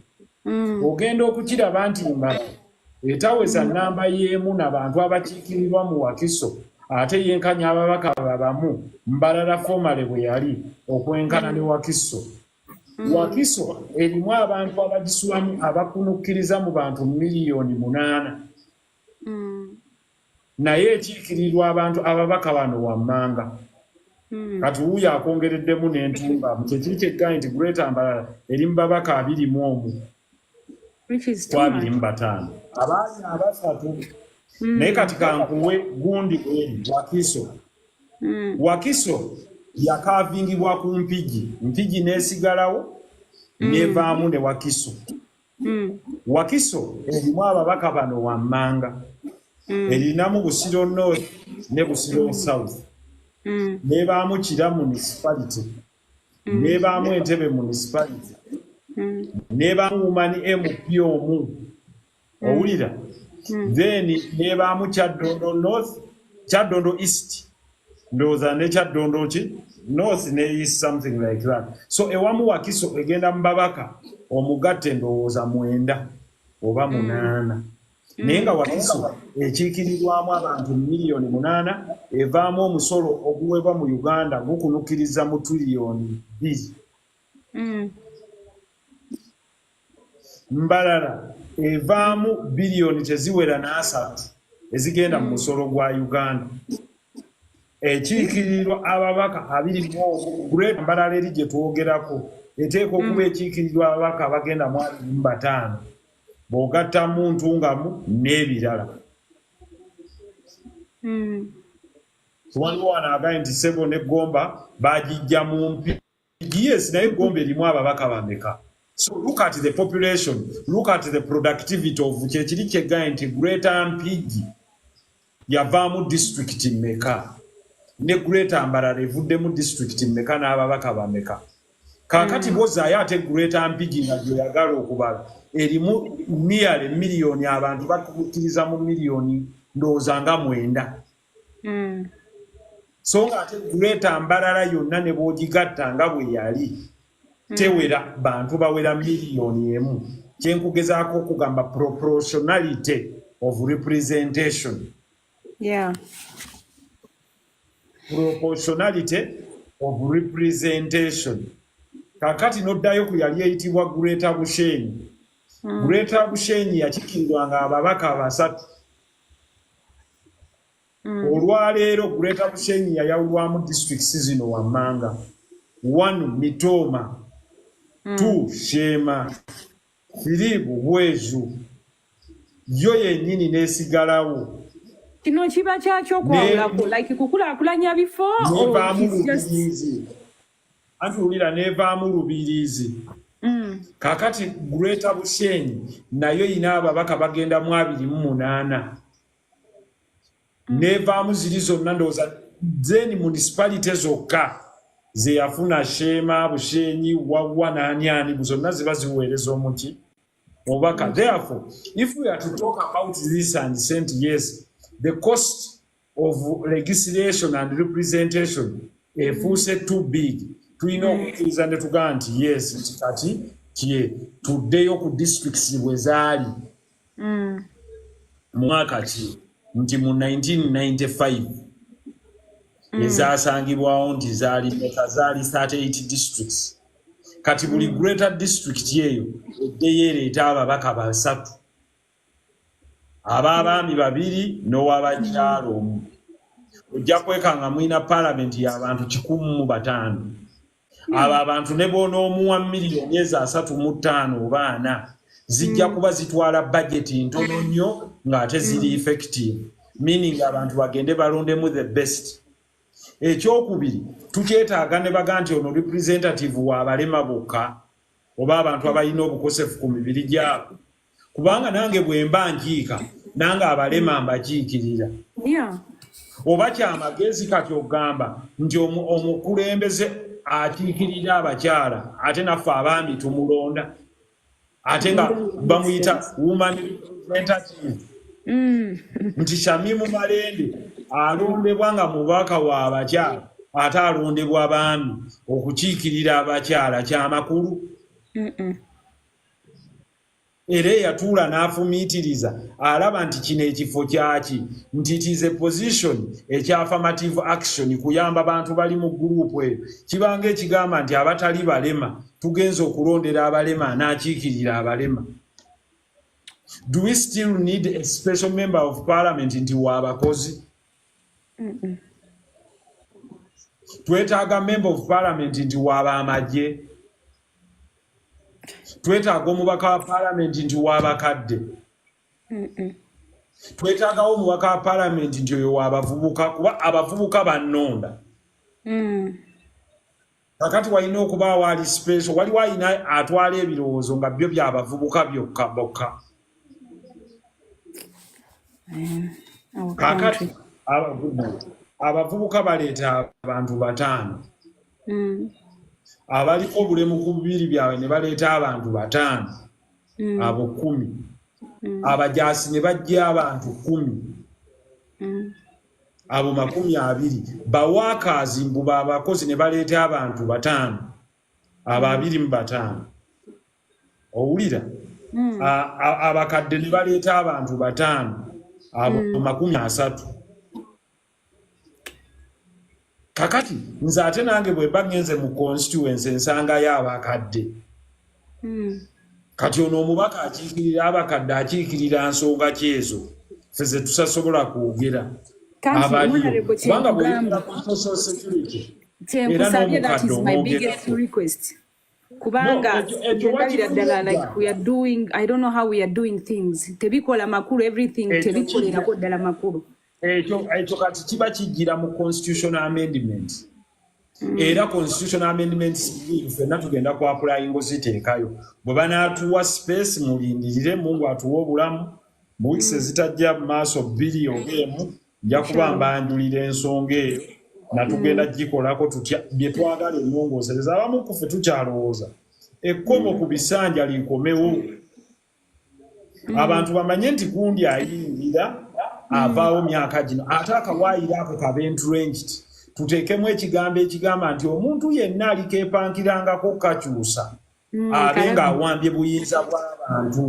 ogenda okukiraba nti Mbarara etaweza nnamba y'emu n'abantu abakiikirirwa mu Wakiso ate yenkanya ababaka babamu Mbarara formale bwe yali okwenkana ne Wakiso. Wakiso erimu abantu abagisulamu abakunukkiriza mu bantu 8,000,000. Naye ekiikirirwa abantu ababaka bano wammanga. Kati wuuyo akongereddemu n'entumba kyekiri kyeggaye nti Greater Mbarara eri mu babaka 21. 25. Abaana 3. Naye kati kankuwe gundi eri Wakiso. Wakiso yakavingibwa ku Mpigi neesigalawo nevaamu ne Wakiso. Wakiso erimu ababaka bano wammanga. Erinamu Busiro North ne Busiro South. Nebaamu Kira municipality. Nebaamu Entebbe municipality. Nebaamu Umani MP omu. Owulira? Then nebaamu Kyaddondo North, Kyaddondo East. Ndowooza ne Kyaddondo ki? North ne East, something like that. So ewamu Wakiso egenda mu babaka omugatte ndowooza 9 oba 8. Naye nga Wakiso ekiikirirwamu abantu 8,000,000 evaamu omusolo oguweebwa mu Uganda gukunukkiriza mu $2,200,000,000. Mbarara evaamu biliyoni teziwera n'3 ezigenda mu musolo gwa Uganda. Ekiikirirwa ababaka 21 Greater Mbarara eri gye twogerako eteeka okuba ekiikirirwa ababaka bagenda mu 25 bw'ogattamu Ntungamu n'ebirala. Waliwo wano agaye nti Ssebo ne Gomba bagijja mu Mpigi. Yes, naye Gomba erimu ababaka bameka. So look at the population, look at the productivity of kyekiri kyeggaye nti Greater Mpigi yavaamu district mmeka ne Greater Mbarara evuddemu district mmeka n'ababaka bameka. Kaakati bozaayo ate Greater Mpigi nga gyoyagala okubala erimu nearly miliyoni abantu bakukkiriza mu miliyoni ndowooza nga 9. so nga ate Greater Mbarara yonna ne bw'ogigatta nga bwe yali tewera bantu bawera miliyoni emu. Kyenkugezaako okugamba proportionality of representation. Yeah. Proportionality of representation. Kakati noddayo ku yali eyitibwa Greater Bushenyi. Greater Bushenyi yakikirirwanga ababaka basatu. Olwaleero Greater Bushenyi yayawulwamu districts zino wammanga. 1 Mitoma, 2 Shema, 3 Bwezu. Yo yennyini n'esigalawo. Kino kiba kyakyo okwawulako like kukulaakulanya bifo nevaamu lubiriizi. Anti ulira nevaamu lubiriizi. Kakati Greater Bushenyi nayo yina ababaka bagenda mu 28. Nevaamu ziri zonna ndowooza zeni municipality zokka ze yafuna Shema, Bushenyi, Wawa n'ani zonna ziba ziweereza omuki obubaka. Therefore, if we are to talk about this and sent yes, the cost of legislation and representation efuuse too big. Tulina okukkiriza ne tugamba nti yes kati kye tuddeyo ku districts bwe zaali mu mwaka ki nti mu 1995 ezasangibwawo nti zaali 38 districts. Kati buli greater district eyo eddeyo ereeta ababaka basatu, ab'abaami 2 n'ow'abakyala 1. Ojja kwekanga mwina parliament y'abantu 105. Abo abantu ne boonoomuwa miliyoni eza 3.5 oba 4 zijja kuba zitwala budget ntono nnyo ng'ate ziri effective, meaning abantu bagende balondemu the best. Ekyokubiri tukyetaaga ne baga nti ono representative w'abalema bokka oba abantu abalina obukosefu ku mibiri gyabo, kubanga nange bwe mba nkiika nange abalema mbakiikirira. Oba kyamagezi kati ogamba nti omukulembeze akiikirira abakyala ate naffe abaami tumulonda ate nga bamuyita woman representative. Nti Shamimu Malende alondebwa nga mubaka w'abakyala ate alondebwa abaami okukiikirira abakyala kyamakulu. Era yatuula n'afumiitiriza alaba nti kino ekifo kyaki nti it is a position ekya affirmative action kuyamba abantu bali mu gurupu eyo. Kibanga ekigamba nti abatali balema tugenza okulondera abalema n'akiikirira abalema. Do we still need a special member of parliament nti w'abakozi? Twetaaga member of parliament nti w'abamagye? Twetaaga omubaka wa parliament nti w'abakadde? Twetaagawo omubaka wa parliament nti oyo w'abavubuka, kuba abavubuka bannonda. Kakati walina okuba wali special, waliwo alina atwala ebirowoozo nga byo by'abavubuka byokka bokka. Kakati abavubuka baleeta abantu 5. Abaliko obulemu ku bibiri byabwe ne baleeta abantu 5, abo 10. Abajaasi ne bajja abantu 10, abo 20. Bawakazi mbu abakozi ne baleeta abantu 5, abo 25. Owulira? Abakadde ne baleeta abantu 5, abo 30. Kakati nze ate nange bwe mba ngenze mu constituency ensangayo abakadde. Kati ono omubaka akiikirira abakadde akiikirira nsonga kyezo feze tusasobola kwogera abaliyo kubanga bweyongera ku social security era n'omukadde omwogera. Kubanga ddala like we are doing, I don't know how we are doing things. Tebikola makulu everything tebikolerako ddala makulu. Ekyo kati kiba kijjira mu constitutional amendments. Era constitutional amendments ffenna tugenda ku applying ziteekayo. Bwe banaatuwa space mulindirire, Mungu atuwa obulamu. Mu weeks ezitajja mu maaso 2 oba 1 nja kuba mbanjulira ensonga eyo na tugenda gikolako tutya bye twagala ennongoosereza. Abamu ku ffe tukyalowooza ekkomo ku bisanja linkomewo. Abantu bamanye nti gundi ayingira avaawo myaka gino ate akawaayiro ako kaba entrenched. tuteekemu ekigambo ekigamba nti omuntu yenna alikeepankirangako kakyusa abe ng'awambye buyinza bw'abantu.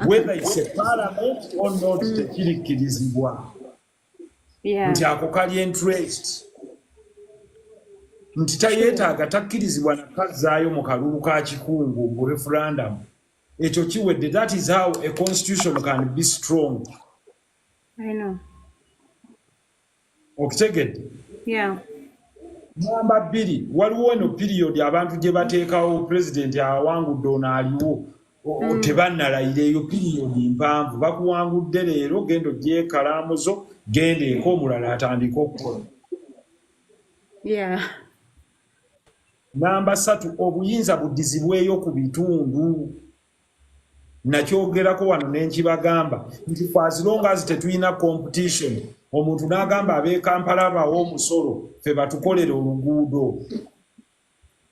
Whether it's a parliament or not, tekirikkirizibwa nti ako kali interest nti tayeetaaga takkirizibwa nakazzaayo mu kalulu ka kikungu mu referendum. Ekyo kiwedde. That is how a constitution can be strong. I know. Okitegedde? Yeah. Namba 2, waliwo eno period abantu gye bateekawo president awangudde ono aliwo tebannalayira eyo period mpanvu. Bakuwangudde leero, genda ogye kalaamu zo, genda eko omulala atandika okukola. Yeah. Namba 3, obuyinza buddizibweyo ku bitundu. Nakyogerako wano ne nkibagamba nti for as long as tetulina competition, omuntu n'agamba ab'e Kampala bawo omusolo ffe batukolera oluguudo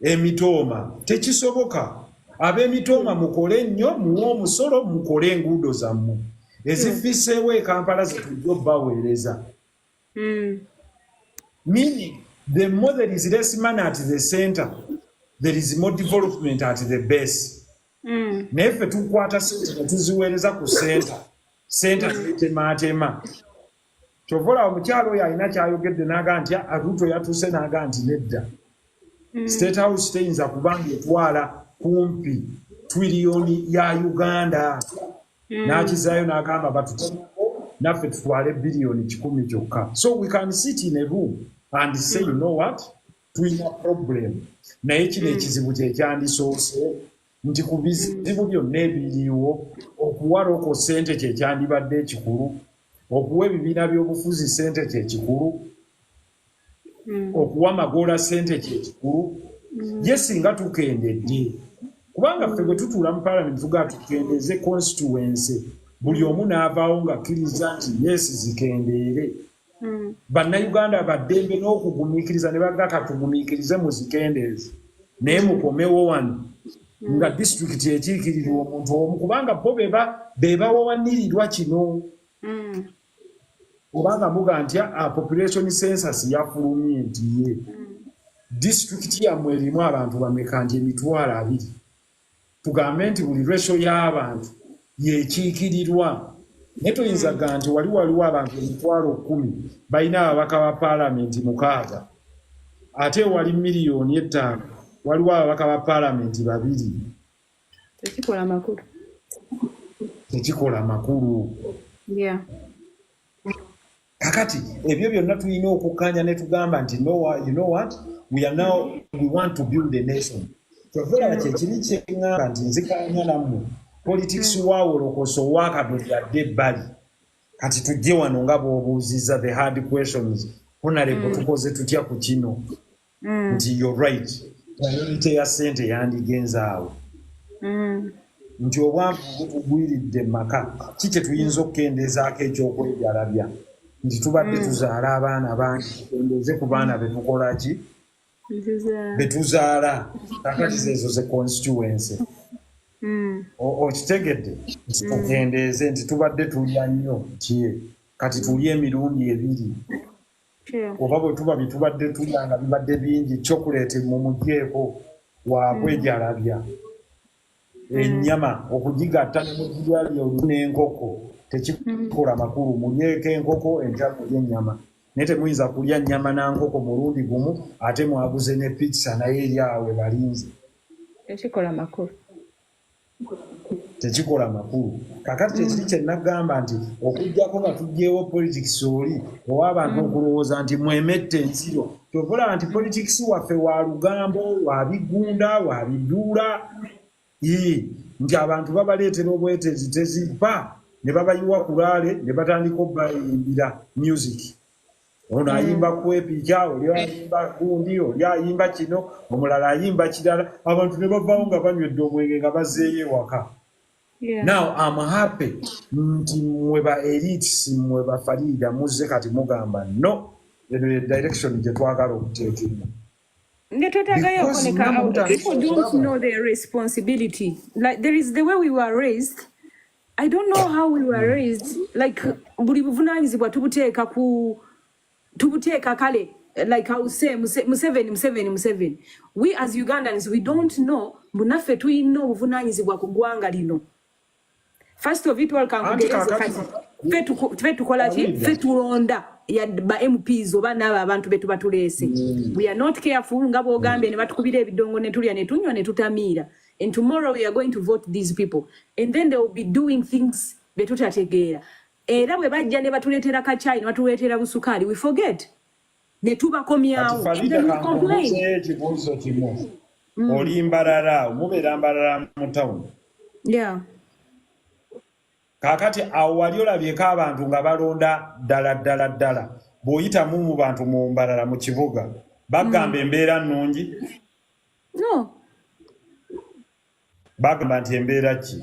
emitooma, tekisoboka. Ab'emitooma mukole nnyo, muwe omusolo, mukole enguudo zammwe ezifiseewo e Kampala zetujja obbaweereza. Meaning the more there is less money at the center, there is more development at the base. Naye ffe tukwata sente ne tuziweereza ku senta zitemaatema. Kyovola omukyalo oyo alina kyayogedde n'aga nti Ruto yatuuse n'aga nti nedda. State House teyinza kubanga etwala kumpi twiliyoni ya Uganda. N'akizaayo n'agamba batutemako naffe tutwale biliyoni 100 kyokka. So we can sit in a room and say, you know what, tulina problem. Naye kino ekizibu kyekyandisoose nti ku bizibu byonna ebiriwo okuwalako ssente kyekyandibadde ekikulu, okuwa ebibiina by'obufuzi ssente kyekikulu, okuwa Magoola ssente kyekikulu. Ye singa tukendedde, kubanga ffe bwe tutuula mu parliament tugaa tukendeze constituency, buli omu n'avaawo ng'akkiriza nti yes zikendeere. Bannayuganda baddembe n'okugumiikiriza ne baga katugumiikirize muzikendeeze naye mukomewo wano nga disitulikiti ekiikirirwa omuntu omu, kubanga bo be bawawanirirwa kino. Obanga muga nti population census yafulumye nti ye disitulikiti yammwe erimu abantu bameka nti 200. Tugambe nti buli ratio y'abantu yekiikirirwa. Naye toyinzaga nti waliwo abantu 10,000 balina ababaka ba paalamenti 6, ate wali miliyoni 5 waliwo ababaka ba paalamenti 2. Tekikola makulu. Yeah. Kakati ebyo byonna tulina okukkaanya ne tugamba nti you know what, we want to build a nation. Kyovera kyekiri kyeŋŋamba nti nzikaanya nammwe politics waawolokoso waakadulira ebbali. Kati tujje wano nga bw'obuuzizza the hard questions. Honorable tukoze tutya ku kino? Nti you're right. Priority ya ssente yandigenza awo. Nti obwavu butugwiridde maka. Ki kye tuyinza okukendeezaako ekyokwejalabya? Nti tubadde tuzaala abaana bangi, tukendeeze ku baana be tukola ki? Be tuzaala. Kakati zezo ze constituency. Okitegedde? Tukendeeze nti tubadde tulya nnyo ki? Kati tulya emirundi 2. Oba bwe tuba bitubadde tulya nga bibadde bingi, chocolate mumugyeko wa kwejalabya. Ennyama okugigatta ne mugiryali olumu n'enkoko tekikola makulu. Mulyeko enkoko, enkya mulya ennyama. Naye temuyinza kulya nnyama na nkoko mulundi gumu ate mwaguze ne pizza naye eri awo balinze. Tekikola makulu. Tekikola makulu. Kakati kyekiri kye nagamba nti okujjako nga tuggyewo politics oli owa abantu okulowooza nti mwemette ensiro. Kyovula nti politics waffe wa lugambo, wa bigunda, wa biduula. Nti abantu babaleetera obwetezi tezipa ne babayiwa kulaale ne batandika obbayimbira music. Ono ayimba kwepikya, oli ayimba gundi, oli ayimba kino, omulala ayimba kirala. Abantu ne bavaawo nga banywedde omwenge nga bazzeeyo ewaka. Now I'm happy nti mwe ba elites mwe ba Farida muzze kati mugamba no, eno direction gye twagala okuteekemu. People don't know their responsibility. Like there is the way we were raised. I don't know how we were raised. Like buli buvunanyizibwa tubuteeka ku tubuteeka kale like I was saying Museveni. We as Ugandans, we don't know munaffe tuyina obuvunaanyizibwa ku ggwanga lino. First of it all kankugereze kati fe tukola ki fe tulonda ya ba MPs oba n'abo abantu betu batuleese. We are not careful nga bw'ogambye ne batukubira ebidongo ne tulya ne tunywa ne tutamiira. And tomorrow we are going to vote these people. And then they will be doing things betutategeera. Era bwe bajja ne batuleetera kachai ne batuleetera busukaali, we forget. Ne tubakomyawo. And then we complain. Oli mbalala, mubeera mbalala mu town. Yeah. Kakati awo wali olabyeko abantu nga balonda ddala bw'oyitamu mu bantu mu mbalala mu kibuga bagamba embeera nnungi. No. Bagamba nti embeera ki?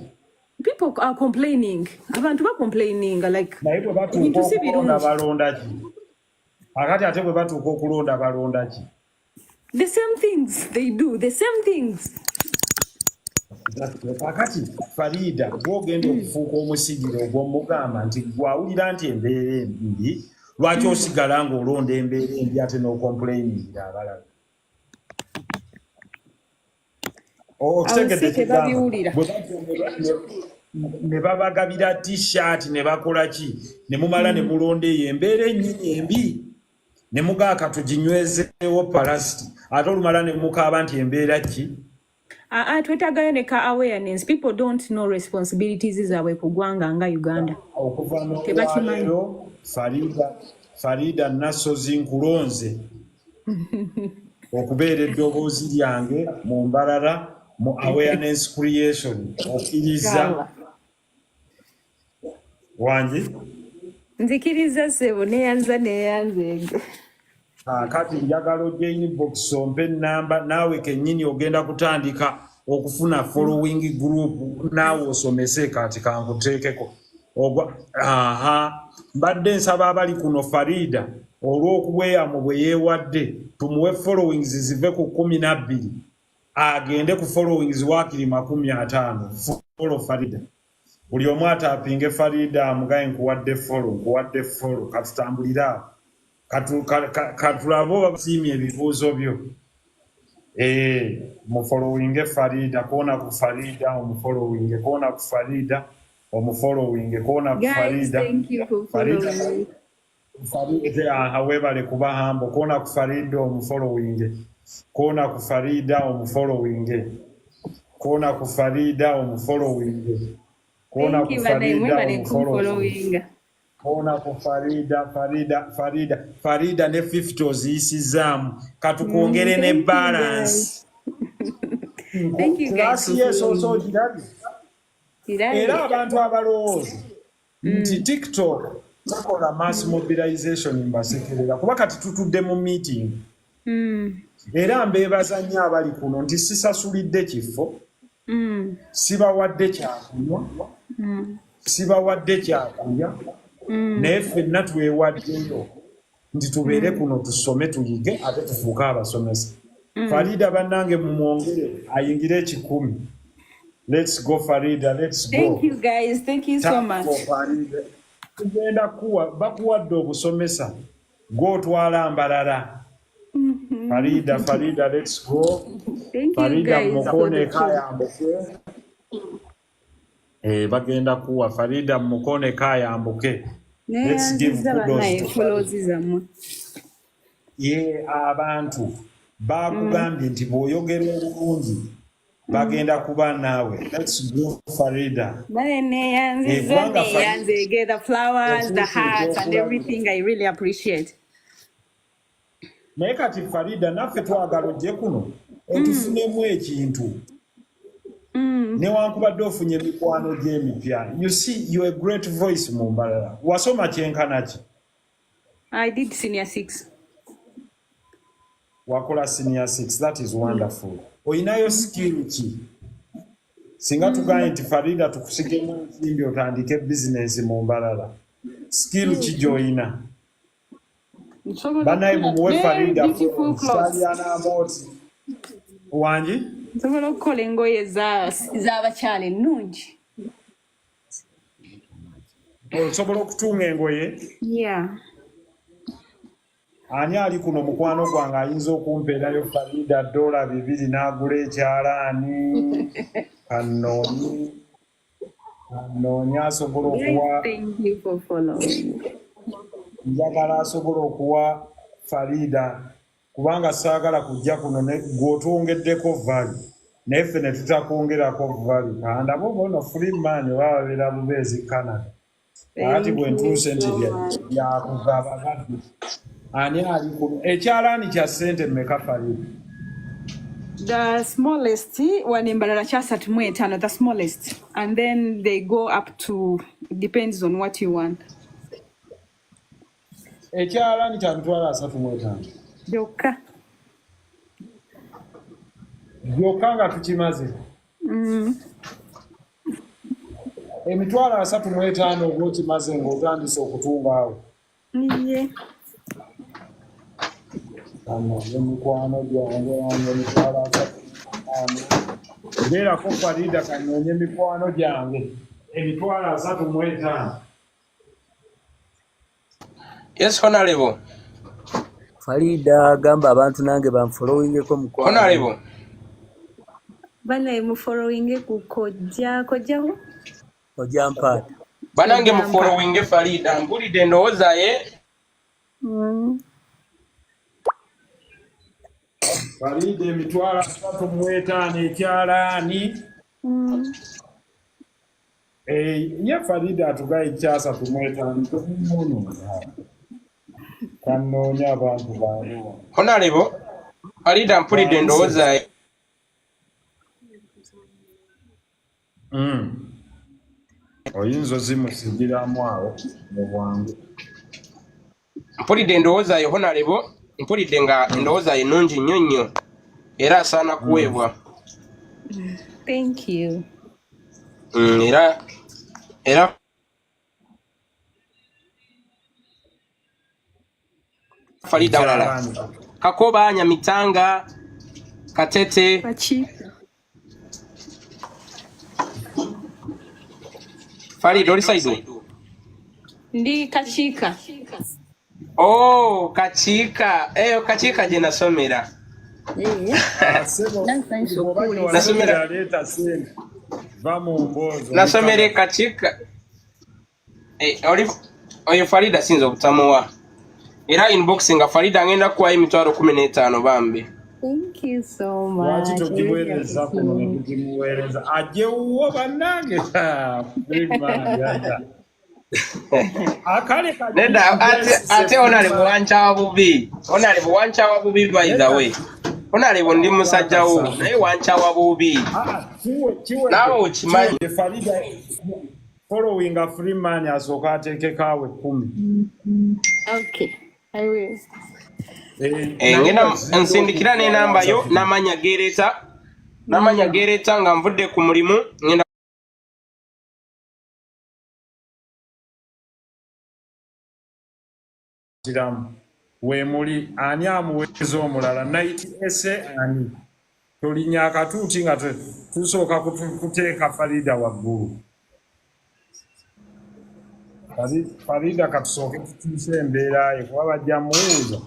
People are complaining. Abantu ba complaining like naye bwe batuuka okulonda balonda ki? Akati ate bwe batuuka okulonda balonda ki? The same things they do, the same things. Akati Farida bw'ogenda okufuuka omusigire ogw'omugamba nti gwawulira nti embeera embi lwaki osigala ng'olonda embeera embi ate n'okomplainingira abalala. Ne babagabira t-shirt ne bakola ki ne mumala ne mulonda eyo embeera ennyini embi ne mugaaka tuginywezeewo palasiti ate olumala ne mukaaba nti embeera ki. Twetagayo ne ka awareness. People don't know responsibilities zaabwe ku ggwanga nga Uganda. Okuva n'olwaleero Farida Nasozi nkulonze okubeera eddoboozi lyange mu mbalala mu awareness creation okkiriza wangi nzikiriza sebo neyanze kati njagala ojja inbox ompe ennamba naawe kennyini ogenda kutandika okufuna following group naawe osomese kati kankuteekeko mbadde nsaba abali kuno Farida olw'okubweyamu bwe yeewadde tumuwe followings zive ku 12 agende ku followings waakiri 50 follow Farida buli omu ataapinge Farida amugaye nkuwadde follow katutambulira katulabo babasiimye ebibuuzo byo mufollowinge Farida koona ku Farida omufollowinge koona ku Farida omufollowinge koona ku Farida Farida webale kuba hambo koona ku Farida omufollowinge koona ku Farida omufollowinge koona ku Farida omufollowinge koona ku Farida omufollowinge koona ku Farida ne 50 oziyisizaamu katukwongere ne balance. Thank you guys. Era abantu abalowooza nti TikTok takola mass mobilization mbasekerera kuba kati tutudde mu meeting era mbeebaza nnyo abali kuno nti sisasulidde kifo sibawadde kyakunywa sibawadde kyakulya naye ffenna twewaddeyo nti tubeere kuno tusome tuyige ate tufuuke abasomesa. Farida bannange mumwongere ayingire 10. Let's go Farida, let's go. Thank you guys, thank you so much. Tugenda kuwa bakuwadde obusomesa gw'otwala mbalala. Farida, let's go. Thank Farida you guys. mukone kayambuke. Bagenda kuwa Farida mukone kayambuke. Let's give kudos to abantu bakugambye nti bw'oyogera obulungi bagenda kuba naawe. Let's go Farida. The flowers, the hearts and everything I really appreciate. Naye kati Farida naffe twagala ojje kuno otufunemu ekintu newankubadde ofunye emikwano gy'emipya. You see, you're a great voice mu mbalala. Wasoma kyenkana ki? I did senior 6. Wakola senior 6. That is wonderful. Oyinayo skill ki? Singa tugaye nti Farida tukusigemu nsimbi otandike business mu mbalala. Skill ki gy'oyina? Banaye mumuwe Farida Italiana amoti. Wangi? Nsobola okukola engoye z'abakyala ennungi. Osobola okutunga engoye? Yeah. Ani ali kuno mukwano gwange ayinza okumpeerayo Farida $200 n'agula ekyalaani kannoonyi asobola okuwa Thank you for following. njagala asobola okuwa Farida kubanga saagala kujja kuno gw'otwongeddeko vali naye ffe ne tutakwongerako vali andabo bono Freeman babeera Bubeezi Canada ati bwe ntuuse nti yakugaba gadde ani ali kuno ekyalaani kya ssente mmeka Farida? The smallest one in Barachasa to Muetano, the smallest. And then they go up to, depends on what you want. Ekyalaani kya $35. Joka. Byokka nga tukimaze. $35 oba okimaze ng'otandise okutunga awo. Yeah. Emikwano gyange $35. Beerako Farida kannoonye mikwano gyange $35. Yes, Honorable. Farida gamba abantu nange banfollowingeko mukwano. Honorable. Bana mu following kujja Ojampata. Banange mu following Farida mpulidde ndowooza ye. Farida $35 ekyalaani. Ye Farida atugaye $35 kannoonya abantu bange. Honorable. Farida mpulidde ndowooza ye. Oyinza ozimusigiramu awo mu bwangu. Mpulidde endowooza ye Honorable. Mpulidde nga endowooza ye nnungi nnyo nnyo era asaana kuweebwa. Thank you. Era Farida walala Kakoba Nyamitanga Katete Kachika. Farida oli side Ndi Kachika. Oh, Kachika. Kachika je nasomera. Nasomera leta sente. Vamo mbozo. Nasomere Kachika. Oyo Farida sinzo okutamuwa. Era inboxing Farida ngenda kuwa $15 bambi. Thank you so much. Lwaki togiweereza kuno ne tugimuweereza ajje wuwo bannange. Neda ate Honorable wanchawa bubi. Honorable wanchawa bubi by the way. Honorable ndi musajja wo naye wanchawa bubi. Nawe ukimanyi. Farida following a Freeman asooka ateekeko awe 10. Okay, I will. Ngenda nsindikira n'enamba yo n'amanya gereta nga nvudde ku mulimu ngenda weemuli ani amuweereza omulala night ese ani tolinnya akatuuti nga tusooka kuteeka Farida waggulu. Farida katusooke tutuuse embeera ye kuba bajja muwuuza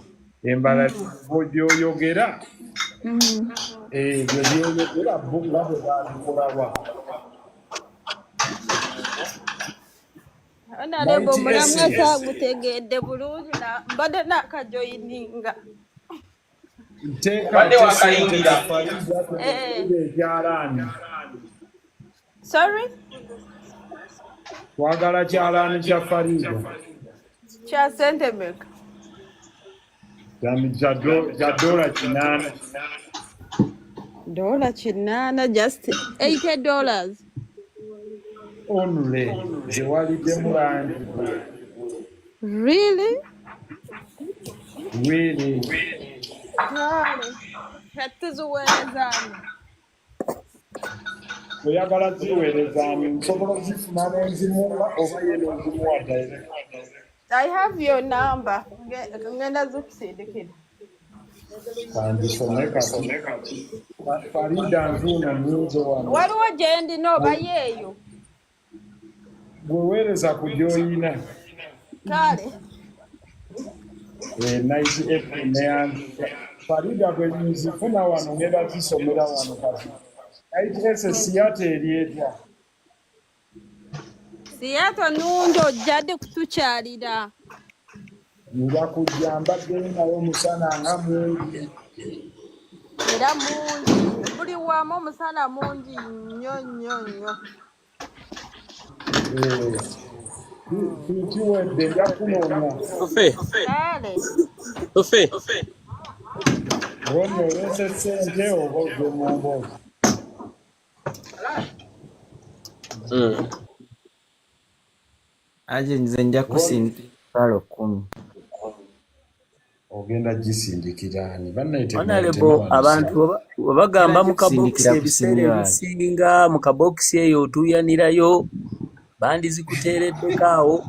embala gy'oyogera ebyo by'oyogera nga bwe baabikolawa. Honorable mulamwa gutegedde bulungi mbadde nakajoyininga. Bade wakayingira. Sorry? Twagala kyalaani kya Farida. Kya sente meka? Kya $8. $8, just $80. Only. Zewalidde mulangi. Really? Really. Tetuziweerezaamu. Oyagala ziweerezaamu nsobola okuzifuna n'enzimuwa oba ye n'enzimuwa direct. I have your number. Ngenda zikusindikira. Kandisome kati. Farida nzuuna nnyinza wano. Waliwo gye ndina oba yeeyo? Gwe weereza ku gy'oyina. Kale. nice April neyange Farida bwe nzifuna wano ngenda zisomera wano kati ayitrese siyata eryetya Siyata nungi ojjadde kutukyalira. nja kujja mbadde nayo musana nga mungi Era mungi. Buli wamu omusana mungi nnyo. kiwedde nja kunoonya Tufe. wonna olese ssente oba ozze mu mboozi Aje nze nja kusindika 10. ogenda gisindikirani Honorable abantu bagamba mu kabokisi ebiseera ebisinga mu kabokisi eyo otuyanirayo bandi zikuteereddeko awo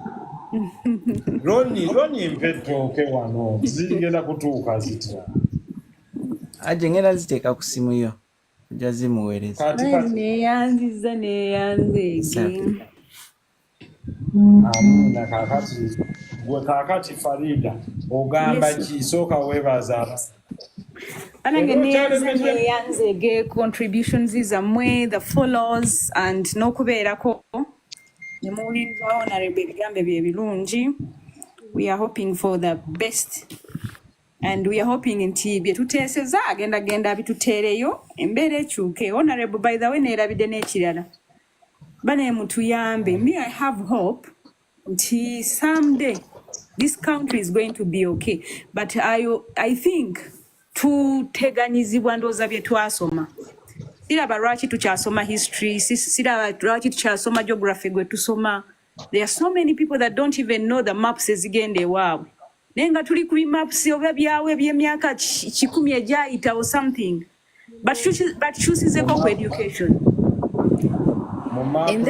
Roni mpetooke wano zigenda kutuuka zitya aje ngenda ziteeka ku simu yo ojja zimuweereza neyanziza neyanzeege amina kakati Farida ogamba kisooka weebaza Anange neyanzege contributions zammwe, the follows and n'okubeerako nemuwuliriza honorable ebigambo ebirungi. We are hoping for the best and we are hoping nti bye tuteeseza agenda bituteereyo embeera ekyuke. Honorable by the way neerabidde n'ekirala bane mutuyambe. Me I have hope nti someday this country is going to be okay, but I think tuteganyizibwa ndowooza bye twasoma. Siraba lwaki tukyasoma history, siraba lwaki tukyasoma geography gwe tusoma. There are so many people that don't even know the maps ezigenda ewaabwe. Naye nga tuli ku maps oba byawe eby'emyaka 10 egyayita or something. But kyusizeko ku education. And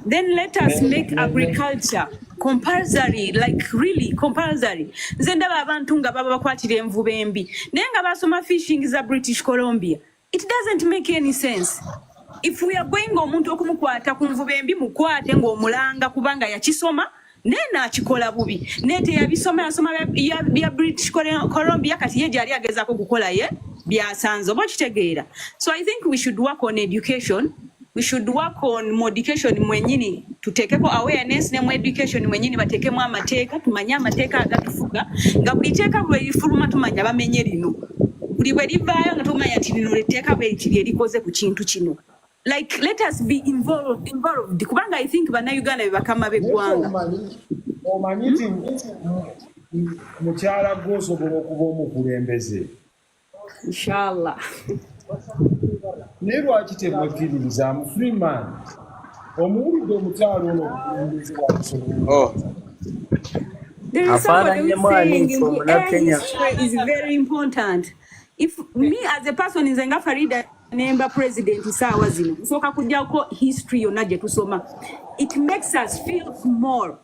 then let us make agriculture compulsory, like really compulsory. Nze ndaba abantu nga baba bakwatira envuba embi naye nga basoma fishing za British Columbia. It doesn't make any sense. If we are going omuntu okumukwata ku nvuba embi mukwate ng'omulanga kubanga yakisoma nena akikola bubi nete yasoma ya British Columbia kati ye gyali agezaako kukola ye byasanze oba kitegeera. So I think we should work on education. We should work on modification mwenyini tutekeko awareness ne mu education mwenyini batekemu amateeka tumanye amateeka agatufuga nga buli teeka bwe lifuluma tumanya bamenye lino buli bwe livaayo nga tumanya nti lino letteeka bwe kiri erikoze ku kintu kino. Like let us be involved kubanga I think bannayuganda be bakama b'eggwanga. Omanyi nti mukyala gw'osobola okuba omukulembeze Inshallah. Naye lwaki temwekkiririza mu Freeman omuwulidde omukyalo ono omukulembeze wakusobola There is somebody who's saying Omunakenya is very important. If me as a person nze Farida nemba president saawa zino nsooka kujjako history yonna gye tusoma. It makes us feel more.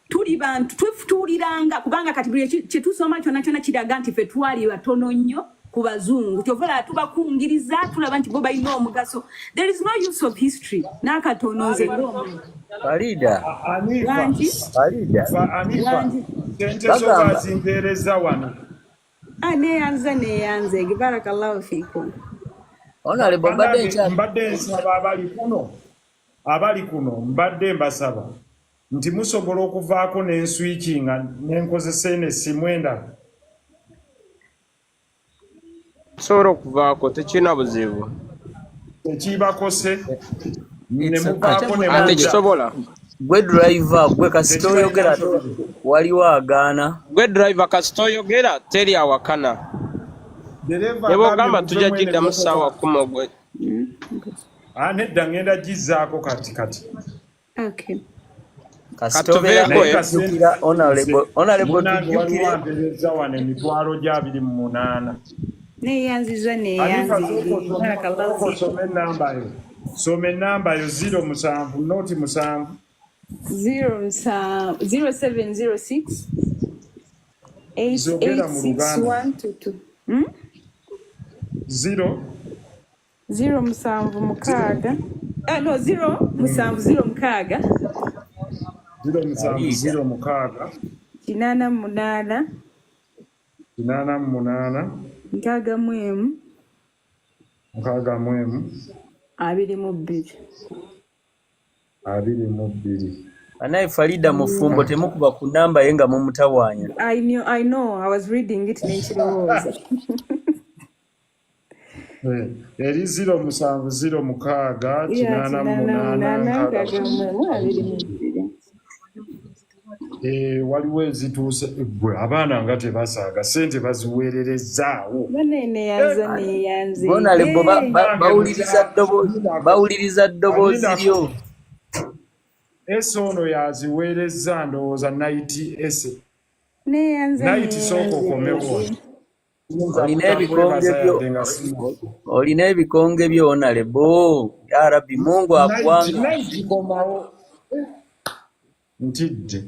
Tuli bantu tuwuliranga kubanga kati buli kye tusoma kyonna kiraga nti ffe twali batono nnyo ku bazungu kyovala tubakungiriza tulaba nti bo balina omugaso. There is no use of history n'akatono nze ng'omuntu. Farida sente zobazimpeereza wano neyanze barakallahu fiikum. mbadde nsaba abali kuno mbadde mbasaba nti musobola okuvaako n'enswikinga n'enkozesa eno essimu endala sobola okuvaako tekirina buzibu tekibakose nemuvaako tekisobola gwe driver gwe kasita oyogera waliwo agaana gwe driver kasita oyogera teri awakana ne bw'ogamba tujja giddamu ssaawa 10 gwe nedda ngenda gizzaako kati Okay. waliwampereza wano emitwalo gya 28 neyanziza soma enamba yo 07 noti 7 0706 886122 0 musanvu mukaaga no 0 musanvu 0 mukaaga 0 mukaaga Kinana munana. 88 Nkaga mwemu. 62 22. Anaye Farida mufumbo temukuba ku namba yenga mumutawanya. I know. I was reading it nenchirowoza. Eri 0706 Yeah, 88 waliwo ezituuse gwe abaana nga tebasaaga sente baziweererezaawo banene yanze Bona lebo bawuliriza ddoboozi lyo. ese ono yaziweereza ndowooza naiti ese neyanze naiti sooka okomewo olina ebikonge byo Honorable. Ya Rabbi Mungu akuwanga. naiti komawo ntidde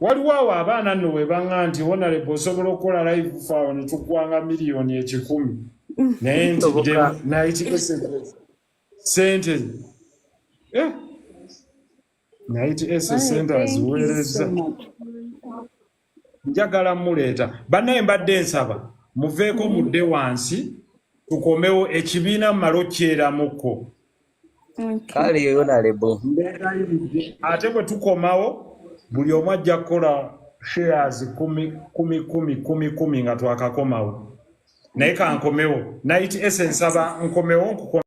waliwo awo abaana nno we baŋŋa nti Honorable osobola okukola live faawo ne tukwanga miliyoni 100 naye ntidde naiti ese sente naiti ese sente aziweereza njagala muleeta bannaye mbadde nsaba muveeko mudde wansi tukomewo ekibiina mmalo kyeramuko Kale Honorable. ate bwe tukomawo buli omu ajja kukola shares 10 nga twakakomawo naye kankomewo naiti ese nsaba nkomewo